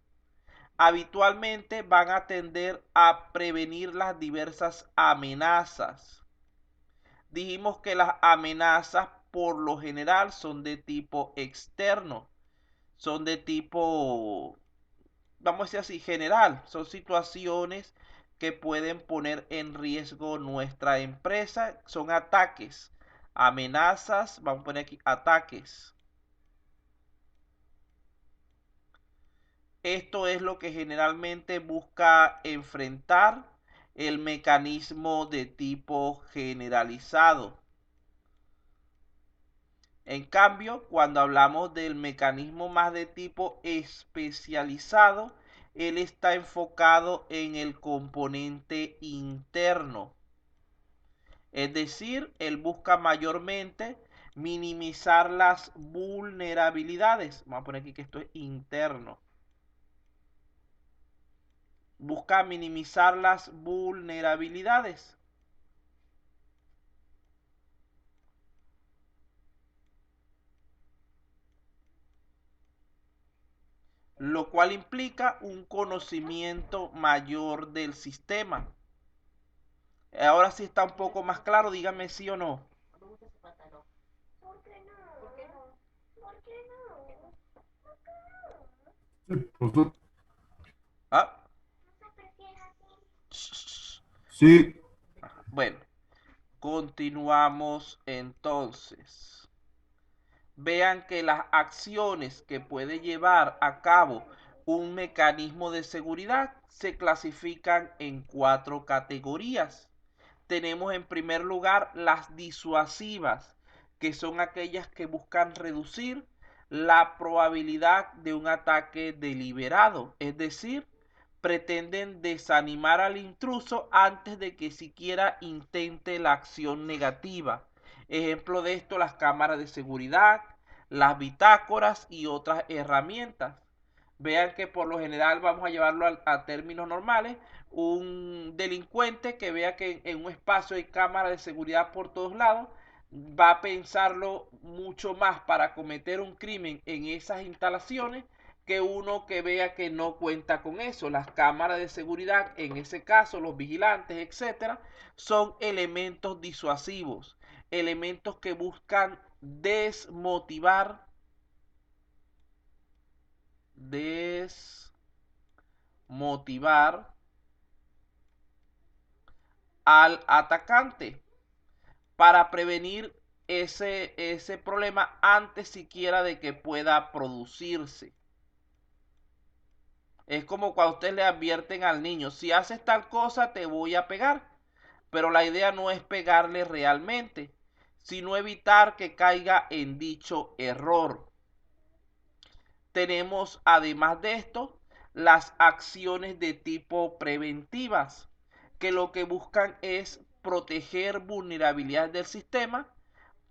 habitualmente van a tender a prevenir las diversas amenazas. Dijimos que las amenazas por lo general son de tipo externo, son de tipo, vamos a decir así, general. Son situaciones que pueden poner en riesgo nuestra empresa. Son ataques, amenazas, vamos a poner aquí ataques. Esto es lo que generalmente busca enfrentar el mecanismo de tipo generalizado. En cambio, cuando hablamos del mecanismo más de tipo especializado, él está enfocado en el componente interno. Es decir, él busca mayormente minimizar las vulnerabilidades. Vamos a poner aquí que esto es interno. Busca minimizar las vulnerabilidades. Lo cual implica un conocimiento mayor del sistema. Ahora sí está un poco más claro, díganme sí o no. Sí, profesor. ¿Ah? Sí, Bueno, continuamos entonces. Vean que las acciones que puede llevar a cabo un mecanismo de seguridad se clasifican en 4 categorías. Tenemos en primer lugar las disuasivas, que son aquellas que buscan reducir la probabilidad de un ataque deliberado, es decir, pretenden desanimar al intruso antes de que siquiera intente la acción negativa. Ejemplo de esto, las cámaras de seguridad, las bitácoras y otras herramientas. Vean que por lo general, vamos a llevarlo a términos normales, un delincuente que vea que en un espacio hay cámaras de seguridad por todos lados, va a pensarlo mucho más para cometer un crimen en esas instalaciones que uno que vea que no cuenta con eso. Las cámaras de seguridad, en ese caso, los vigilantes, etcétera, son elementos disuasivos, elementos que buscan desmotivar al atacante para prevenir ese problema antes siquiera de que pueda producirse. Es como cuando ustedes le advierten al niño, si haces tal cosa te voy a pegar, pero la idea no es pegarle realmente, sino evitar que caiga en dicho error. Tenemos además de esto las acciones de tipo preventivas, que lo que buscan es proteger vulnerabilidades del sistema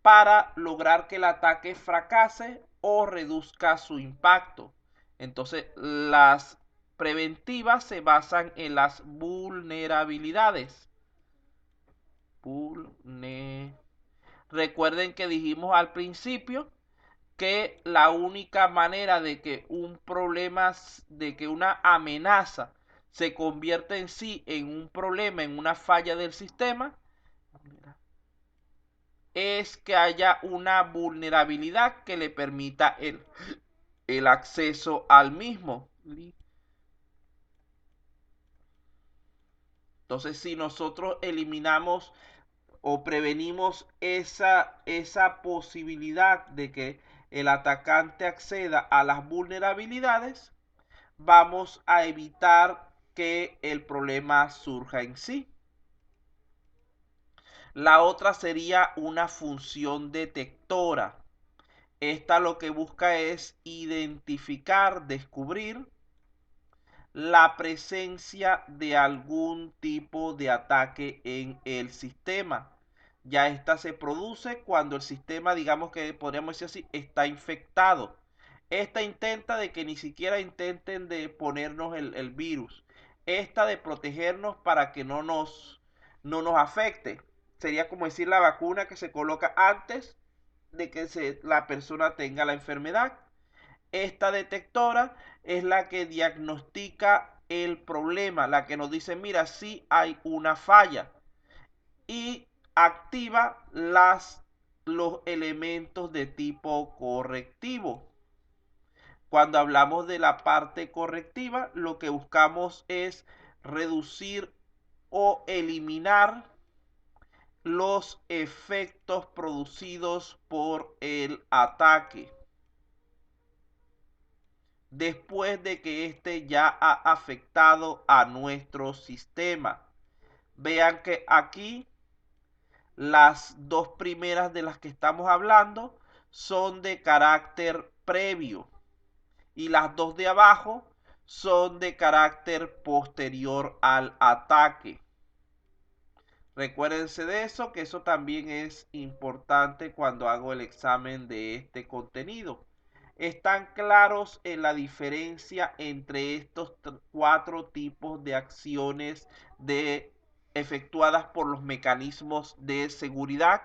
para lograr que el ataque fracase o reduzca su impacto. Entonces, las preventivas se basan en las vulnerabilidades. Recuerden que dijimos al principio que la única manera de que un problema, de que una amenaza se convierta en sí en un problema, en una falla del sistema, es que haya una vulnerabilidad que le permita el acceso al mismo. Entonces, si nosotros eliminamos o prevenimos esa posibilidad de que el atacante acceda a las vulnerabilidades, vamos a evitar que el problema surja en sí. La otra sería una función detectora. Esta lo que busca es identificar, descubrir la presencia de algún tipo de ataque en el sistema. Ya esta se produce cuando el sistema, digamos que podríamos decir así, está infectado. Esta intenta de que ni siquiera intenten de ponernos el virus. Esta de protegernos para que no nos afecte. Sería como decir la vacuna que se coloca antes de que la persona tenga la enfermedad. Esta detectora es la que diagnostica el problema, la que nos dice, mira, sí hay una falla, y activa los elementos de tipo correctivo. Cuando hablamos de la parte correctiva, lo que buscamos es reducir o eliminar los efectos producidos por el ataque después de que éste ya ha afectado a nuestro sistema. Vean que aquí las dos primeras de las que estamos hablando son de carácter previo y las dos de abajo son de carácter posterior al ataque. Recuérdense de eso, que eso también es importante cuando hago el examen de este contenido. ¿Están claros en la diferencia entre estos cuatro tipos de acciones efectuadas por los mecanismos de seguridad?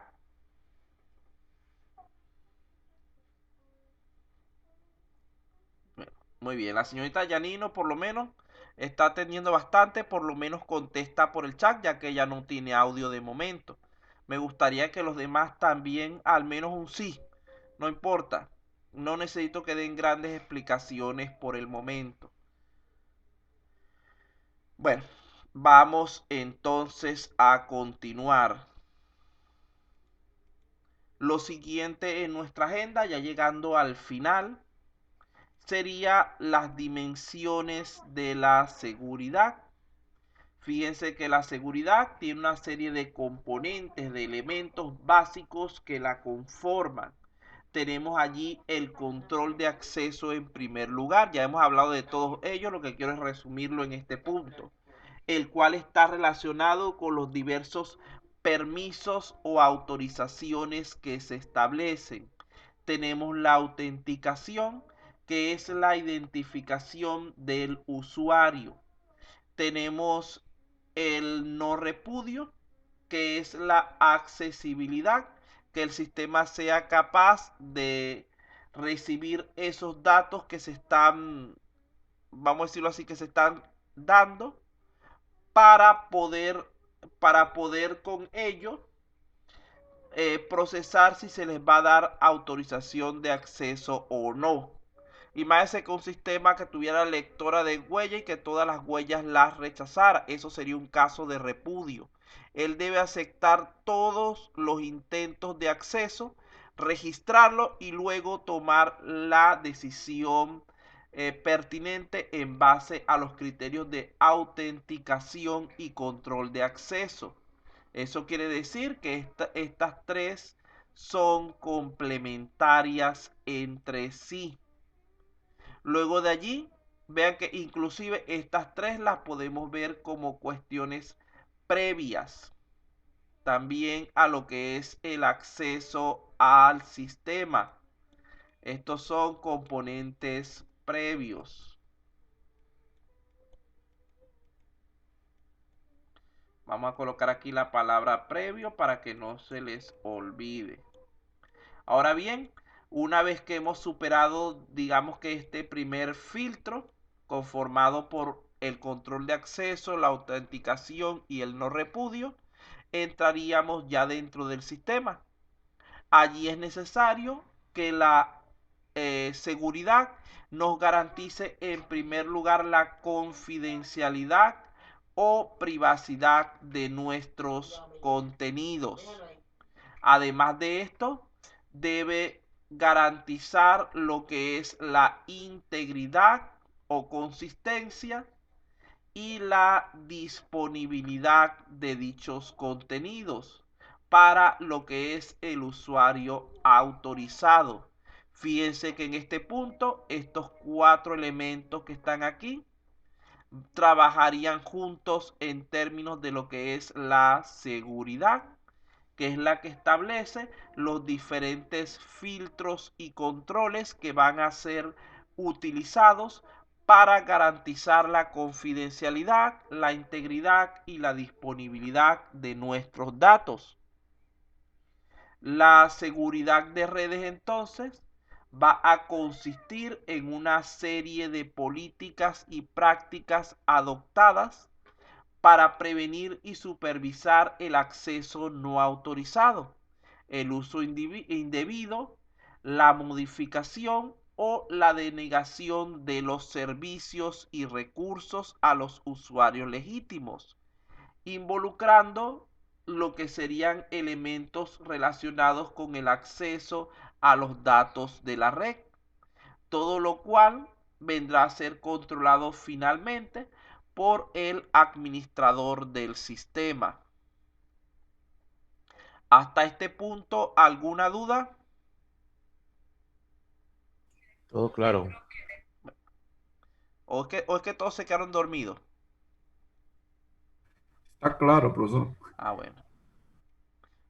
Muy bien, la señorita Yanino por lo menos está atendiendo bastante, por lo menos contesta por el chat, ya que ella no tiene audio de momento. Me gustaría que los demás también, al menos un sí, no importa. No necesito que den grandes explicaciones por el momento. Bueno, vamos entonces a continuar. Lo siguiente en nuestra agenda, ya llegando al final, sería las dimensiones de la seguridad. Fíjense que la seguridad tiene una serie de componentes, de elementos básicos que la conforman. Tenemos allí el control de acceso en primer lugar. Ya hemos hablado de todos ellos, lo que quiero es resumirlo en este punto, el cual está relacionado con los diversos permisos o autorizaciones que se establecen. Tenemos la autenticación, que es la identificación del usuario. Tenemos el no repudio, que es la accesibilidad, que el sistema sea capaz de recibir esos datos que se están, vamos a decirlo así, que se están dando para poder con ello procesar si se les va a dar autorización de acceso o no. Imagínense que un sistema que tuviera lectora de huella y que todas las huellas las rechazara. Eso sería un caso de repudio. Él debe aceptar todos los intentos de acceso, registrarlo y luego tomar la decisión pertinente en base a los criterios de autenticación y control de acceso. Eso quiere decir que estas tres son complementarias entre sí. Luego de allí, vean que inclusive estas tres las podemos ver como cuestiones previas también a lo que es el acceso al sistema. Estos son componentes previos. Vamos a colocar aquí la palabra previo para que no se les olvide. Ahora bien, una vez que hemos superado, digamos que este primer filtro, conformado por el control de acceso, la autenticación y el no repudio, entraríamos ya dentro del sistema. allí es necesario que la seguridad nos garantice en primer lugar la confidencialidad o privacidad de nuestros contenidos. Además de esto, debe garantizar lo que es la integridad o consistencia y la disponibilidad de dichos contenidos para lo que es el usuario autorizado. Fíjense que en este punto estos 4 elementos que están aquí trabajarían juntos en términos de lo que es la seguridad, que es la que establece los diferentes filtros y controles que van a ser utilizados para garantizar la confidencialidad, la integridad y la disponibilidad de nuestros datos. La seguridad de redes entonces va a consistir en una serie de políticas y prácticas adoptadas para prevenir y supervisar el acceso no autorizado, el uso indebido, la modificación o la denegación de los servicios y recursos a los usuarios legítimos, involucrando lo que serían elementos relacionados con el acceso a los datos de la red, todo lo cual vendrá a ser controlado finalmente por el administrador del sistema. Hasta este punto, ¿alguna duda? Todo claro. ¿O es que todos se quedaron dormidos? Está claro, profesor. Ah, bueno.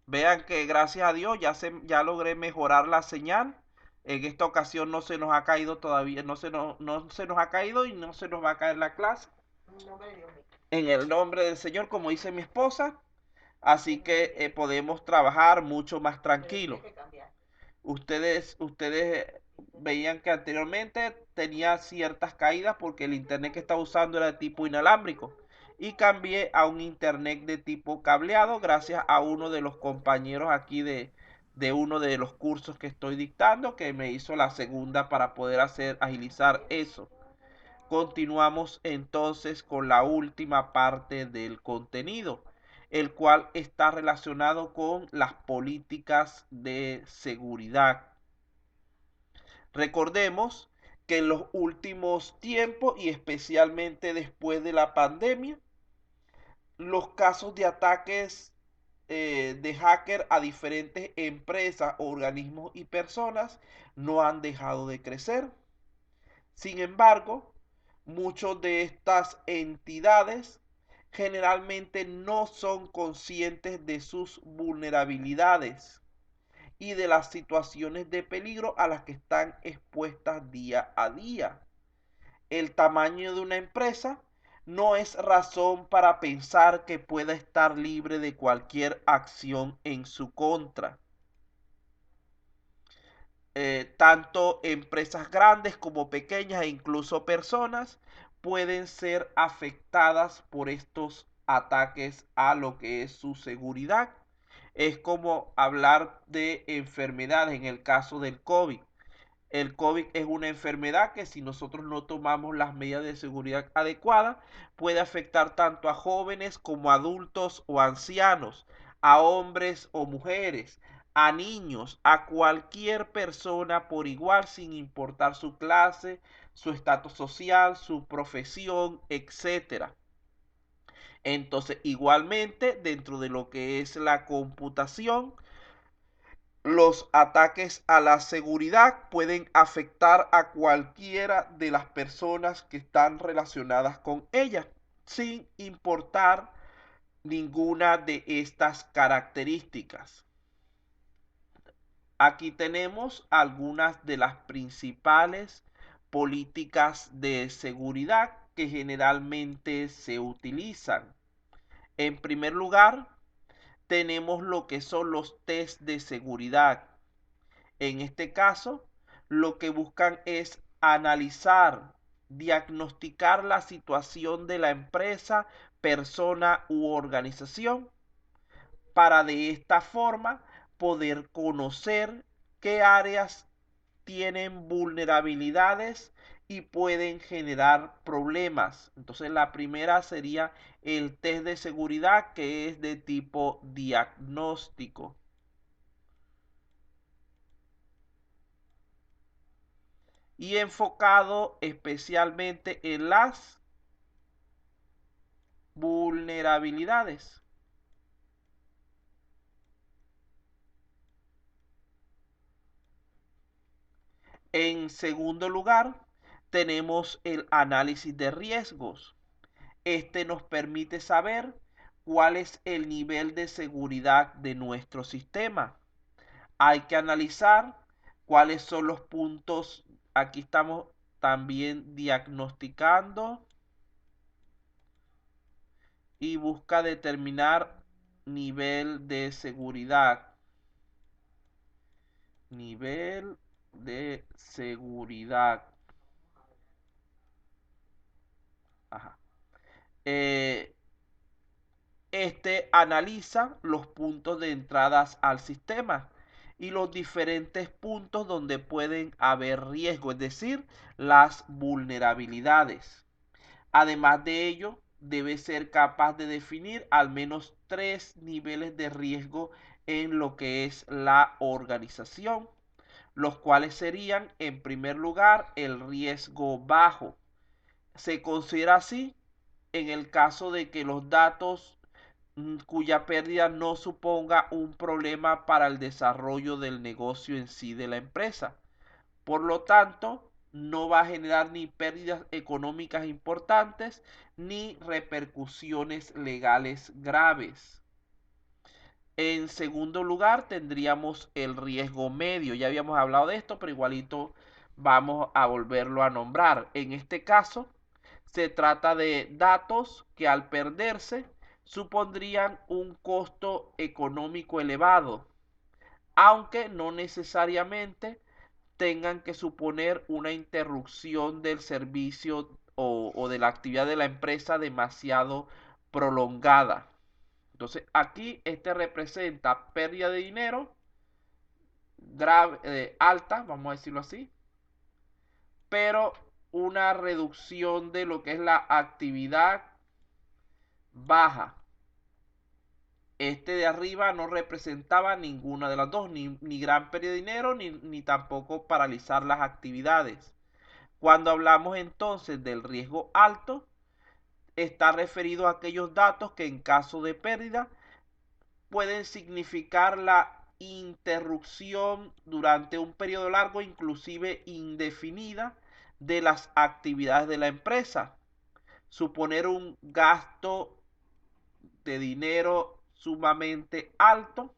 Vean que gracias a Dios ya logré mejorar la señal. En esta ocasión no se nos ha caído todavía, no se nos ha caído y no se nos va a caer la clase. En el nombre del Señor, como dice mi esposa. Así que podemos trabajar mucho más tranquilo. Ustedes veían que anteriormente tenía ciertas caídas porque el internet que estaba usando era de tipo inalámbrico. Y cambié a un internet de tipo cableado gracias a uno de los compañeros aquí de uno de los cursos que estoy dictando, que me hizo la segunda para poder agilizar eso. Continuamos entonces con la última parte del contenido, el cual está relacionado con las políticas de seguridad. Recordemos que en los últimos tiempos y especialmente después de la pandemia, los casos de ataques de hacker a diferentes empresas, organismos y personas no han dejado de crecer. Sin embargo, muchas de estas entidades generalmente no son conscientes de sus vulnerabilidades y de las situaciones de peligro a las que están expuestas día a día. El tamaño de una empresa no es razón para pensar que pueda estar libre de cualquier acción en su contra. Tanto empresas grandes como pequeñas e incluso personas pueden ser afectadas por estos ataques a lo que es su seguridad. Es como hablar de enfermedades en el caso del COVID. El COVID es una enfermedad que si nosotros no tomamos las medidas de seguridad adecuadas puede afectar tanto a jóvenes como a adultos o ancianos, a hombres o mujeres, a niños, a cualquier persona por igual sin importar su clase, su estatus social, su profesión, etcétera. Entonces, igualmente, dentro de lo que es la computación, los ataques a la seguridad pueden afectar a cualquiera de las personas que están relacionadas con ella, sin importar ninguna de estas características. Aquí tenemos algunas de las principales políticas de seguridad que generalmente se utilizan. En primer lugar, tenemos lo que son los test de seguridad. En este caso, lo que buscan es analizar, diagnosticar la situación de la empresa, persona u organización para de esta forma poder conocer qué áreas tienen vulnerabilidades y pueden generar problemas. Entonces la primera sería el test de seguridad, que es de tipo diagnóstico. Y enfocado especialmente en las vulnerabilidades. En segundo lugar, tenemos el análisis de riesgos. Este nos permite saber cuál es el nivel de seguridad de nuestro sistema. Hay que analizar cuáles son los puntos. Aquí estamos también diagnosticando y busca determinar nivel de seguridad. Nivel de seguridad. Ajá. Este analiza los puntos de entradas al sistema y los diferentes puntos donde pueden haber riesgo, es decir, las vulnerabilidades. Además de ello, debe ser capaz de definir al menos 3 niveles de riesgo en lo que es la organización, los cuales serían, en primer lugar, el riesgo bajo. Se considera así en el caso de que los datos cuya pérdida no suponga un problema para el desarrollo del negocio en sí de la empresa. Por lo tanto, no va a generar ni pérdidas económicas importantes ni repercusiones legales graves. En segundo lugar, tendríamos el riesgo medio. Ya habíamos hablado de esto, pero igualito vamos a volverlo a nombrar. En este caso, se trata de datos que al perderse supondrían un costo económico elevado, aunque no necesariamente tengan que suponer una interrupción del servicio o de la actividad de la empresa demasiado prolongada. Entonces aquí este representa pérdida de dinero grave, alta, vamos a decirlo así, pero una reducción de lo que es la actividad baja. Este de arriba no representaba ninguna de las dos, ni gran pérdida de dinero, ni tampoco paralizar las actividades. Cuando hablamos entonces del riesgo alto, está referido a aquellos datos que en caso de pérdida pueden significar la interrupción durante un periodo largo, inclusive indefinida, de las actividades de la empresa. Suponer un gasto de dinero sumamente alto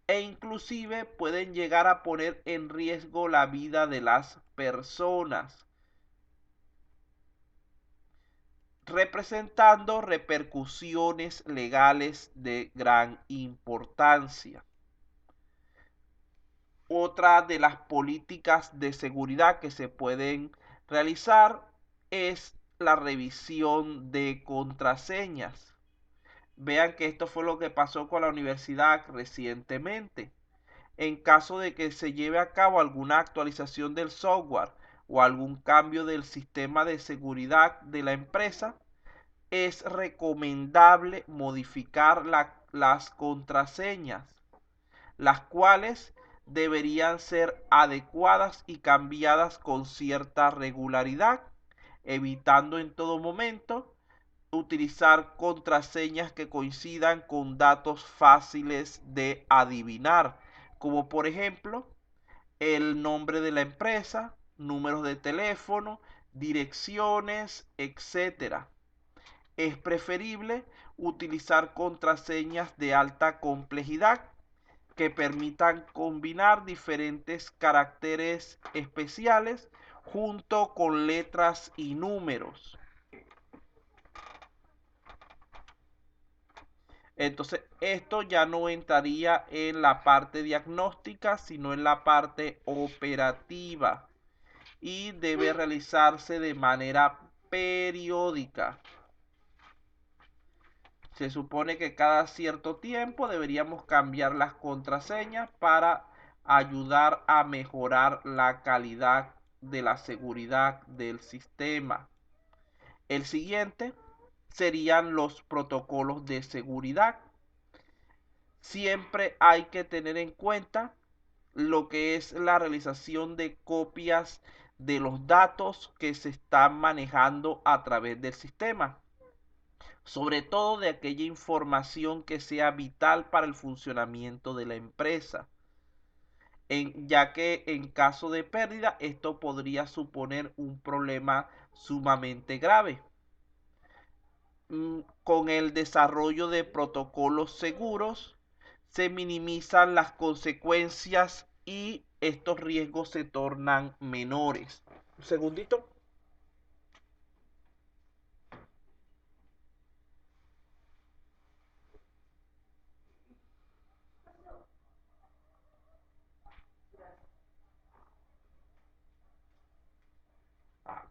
e inclusive pueden llegar a poner en riesgo la vida de las personas, representando repercusiones legales de gran importancia. Otra de las políticas de seguridad que se pueden realizar es la revisión de contraseñas. Vean que esto fue lo que pasó con la universidad recientemente. En caso de que se lleve a cabo alguna actualización del software o algún cambio del sistema de seguridad de la empresa, es recomendable modificar las contraseñas, las cuales deberían ser adecuadas y cambiadas con cierta regularidad, evitando en todo momento utilizar contraseñas que coincidan con datos fáciles de adivinar, como por ejemplo el nombre de la empresa, números de teléfono, direcciones, etcétera. Es preferible utilizar contraseñas de alta complejidad que permitan combinar diferentes caracteres especiales junto con letras y números. Entonces, esto ya no entraría en la parte diagnóstica, sino en la parte operativa y debe realizarse de manera periódica. Se supone que cada cierto tiempo deberíamos cambiar las contraseñas para ayudar a mejorar la calidad de la seguridad del sistema. El siguiente serían los protocolos de seguridad. Siempre hay que tener en cuenta lo que es la realización de copias de los datos que se están manejando a través del sistema, sobre todo de aquella información que sea vital para el funcionamiento de la empresa, ya que en caso de pérdida esto podría suponer un problema sumamente grave. Con el desarrollo de protocolos seguros se minimizan las consecuencias y estos riesgos se tornan menores. Un segundito.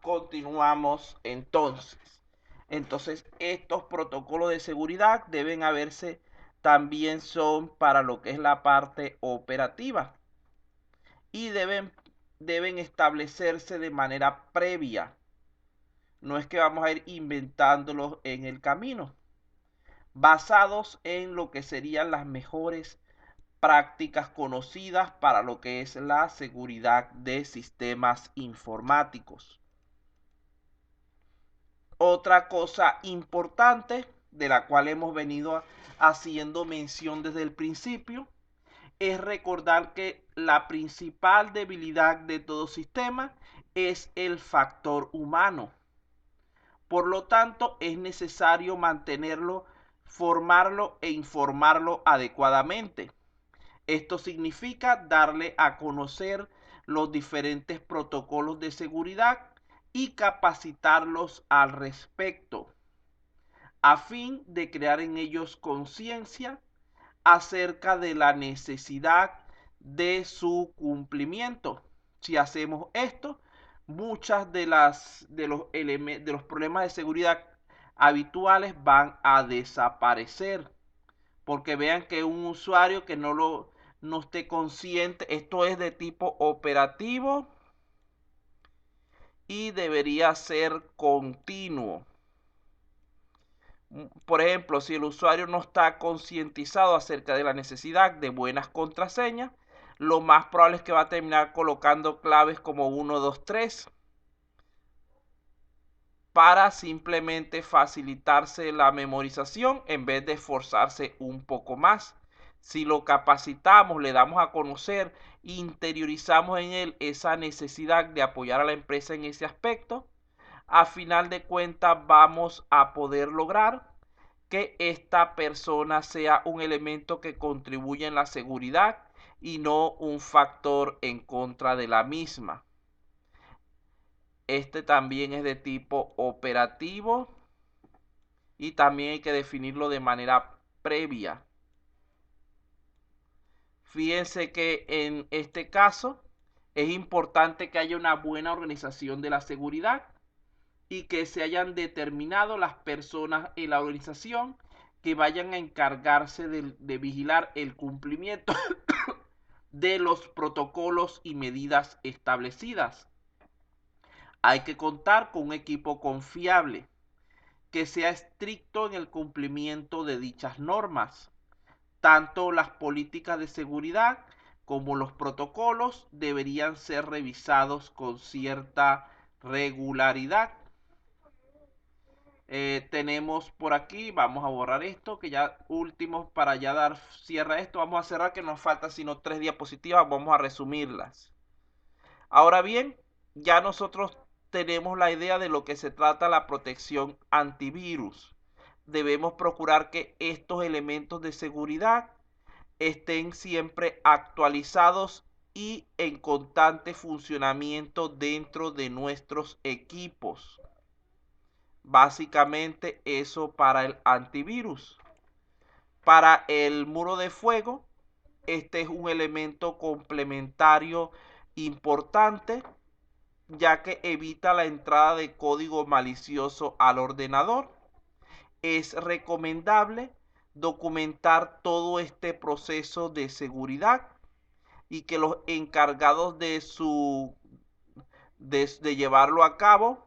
Continuamos entonces. Entonces, estos protocolos de seguridad deben haberse también son para lo que es la parte operativa y deben establecerse de manera previa. No es que vamos a ir inventándolos en el camino, basados en lo que serían las mejores prácticas conocidas para lo que es la seguridad de sistemas informáticos. Otra cosa importante de la cual hemos venido haciendo mención desde el principio es recordar que la principal debilidad de todo sistema es el factor humano. Por lo tanto, es necesario mantenerlo, formarlo e informarlo adecuadamente. Esto significa darle a conocer los diferentes protocolos de seguridad y capacitarlos al respecto, a fin de crear en ellos conciencia acerca de la necesidad de su cumplimiento. Si hacemos esto, muchas de los problemas de seguridad habituales van a desaparecer, porque vean que un usuario que no esté consciente, esto es de tipo operativo y debería ser continuo. Por ejemplo, si el usuario no está concientizado acerca de la necesidad de buenas contraseñas, lo más probable es que va a terminar colocando claves como 1, 2, 3 para simplemente facilitarse la memorización en vez de esforzarse un poco más. Si lo capacitamos, le damos a conocer, interiorizamos en él esa necesidad de apoyar a la empresa en ese aspecto, a final de cuentas vamos a poder lograr que esta persona sea un elemento que contribuya en la seguridad y no un factor en contra de la misma. Este también es de tipo operativo y también hay que definirlo de manera previa. Fíjense que en este caso es importante que haya una buena organización de la seguridad y que se hayan determinado las personas en la organización que vayan a encargarse de vigilar el cumplimiento de los protocolos y medidas establecidas. Hay que contar con un equipo confiable que sea estricto en el cumplimiento de dichas normas. Tanto las políticas de seguridad como los protocolos deberían ser revisados con cierta regularidad. Tenemos por aquí, vamos a borrar esto, que ya últimos para ya dar cierre a esto. Vamos a cerrar que nos falta sino 3 diapositivas, vamos a resumirlas. Ahora bien, ya nosotros tenemos la idea de lo que se trata la protección antivirus. Debemos procurar que estos elementos de seguridad estén siempre actualizados y en constante funcionamiento dentro de nuestros equipos. Básicamente eso para el antivirus. Para el muro de fuego, este es un elemento complementario importante, ya que evita la entrada de código malicioso al ordenador es recomendable documentar todo este proceso de seguridad y que los encargados de llevarlo a cabo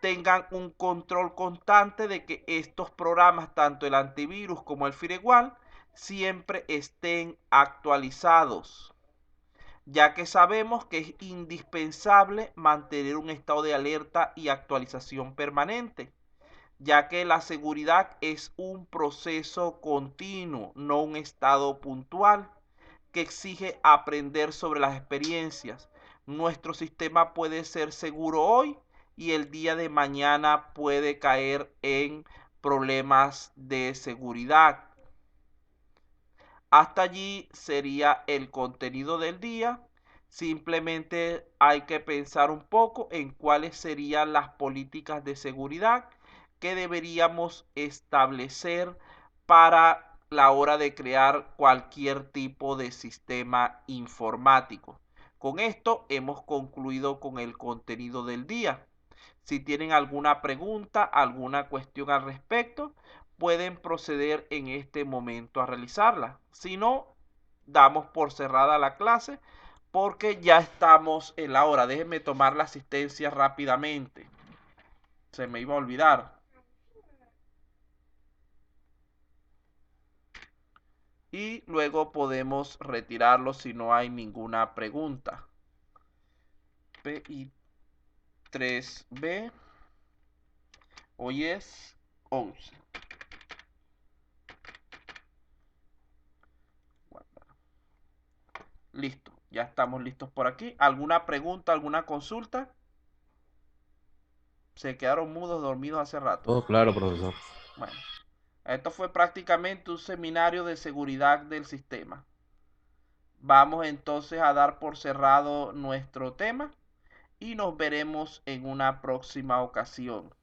tengan un control constante de que estos programas, tanto el antivirus como el firewall, siempre estén actualizados, ya que sabemos que es indispensable mantener un estado de alerta y actualización permanente, ya que la seguridad es un proceso continuo, no un estado puntual, que exige aprender sobre las experiencias. Nuestro sistema puede ser seguro hoy y el día de mañana puede caer en problemas de seguridad. Hasta allí sería el contenido del día. Simplemente hay que pensar un poco en cuáles serían las políticas de seguridad que deberíamos establecer para la hora de crear cualquier tipo de sistema informático. Con esto hemos concluido con el contenido del día. Si tienen alguna pregunta, alguna cuestión al respecto, pueden proceder en este momento a realizarla. Si no, damos por cerrada la clase porque ya estamos en la hora. Déjenme tomar la asistencia rápidamente. Se me iba a olvidar. Y luego podemos retirarlo si no hay ninguna pregunta. PI 3B. Hoy es 11. Listo, ya estamos listos por aquí. ¿Alguna pregunta, alguna consulta? Se quedaron mudos, dormidos hace rato. Todo claro, profesor. Bueno, esto fue prácticamente un seminario de seguridad del sistema. Vamos entonces a dar por cerrado nuestro tema y nos veremos en una próxima ocasión.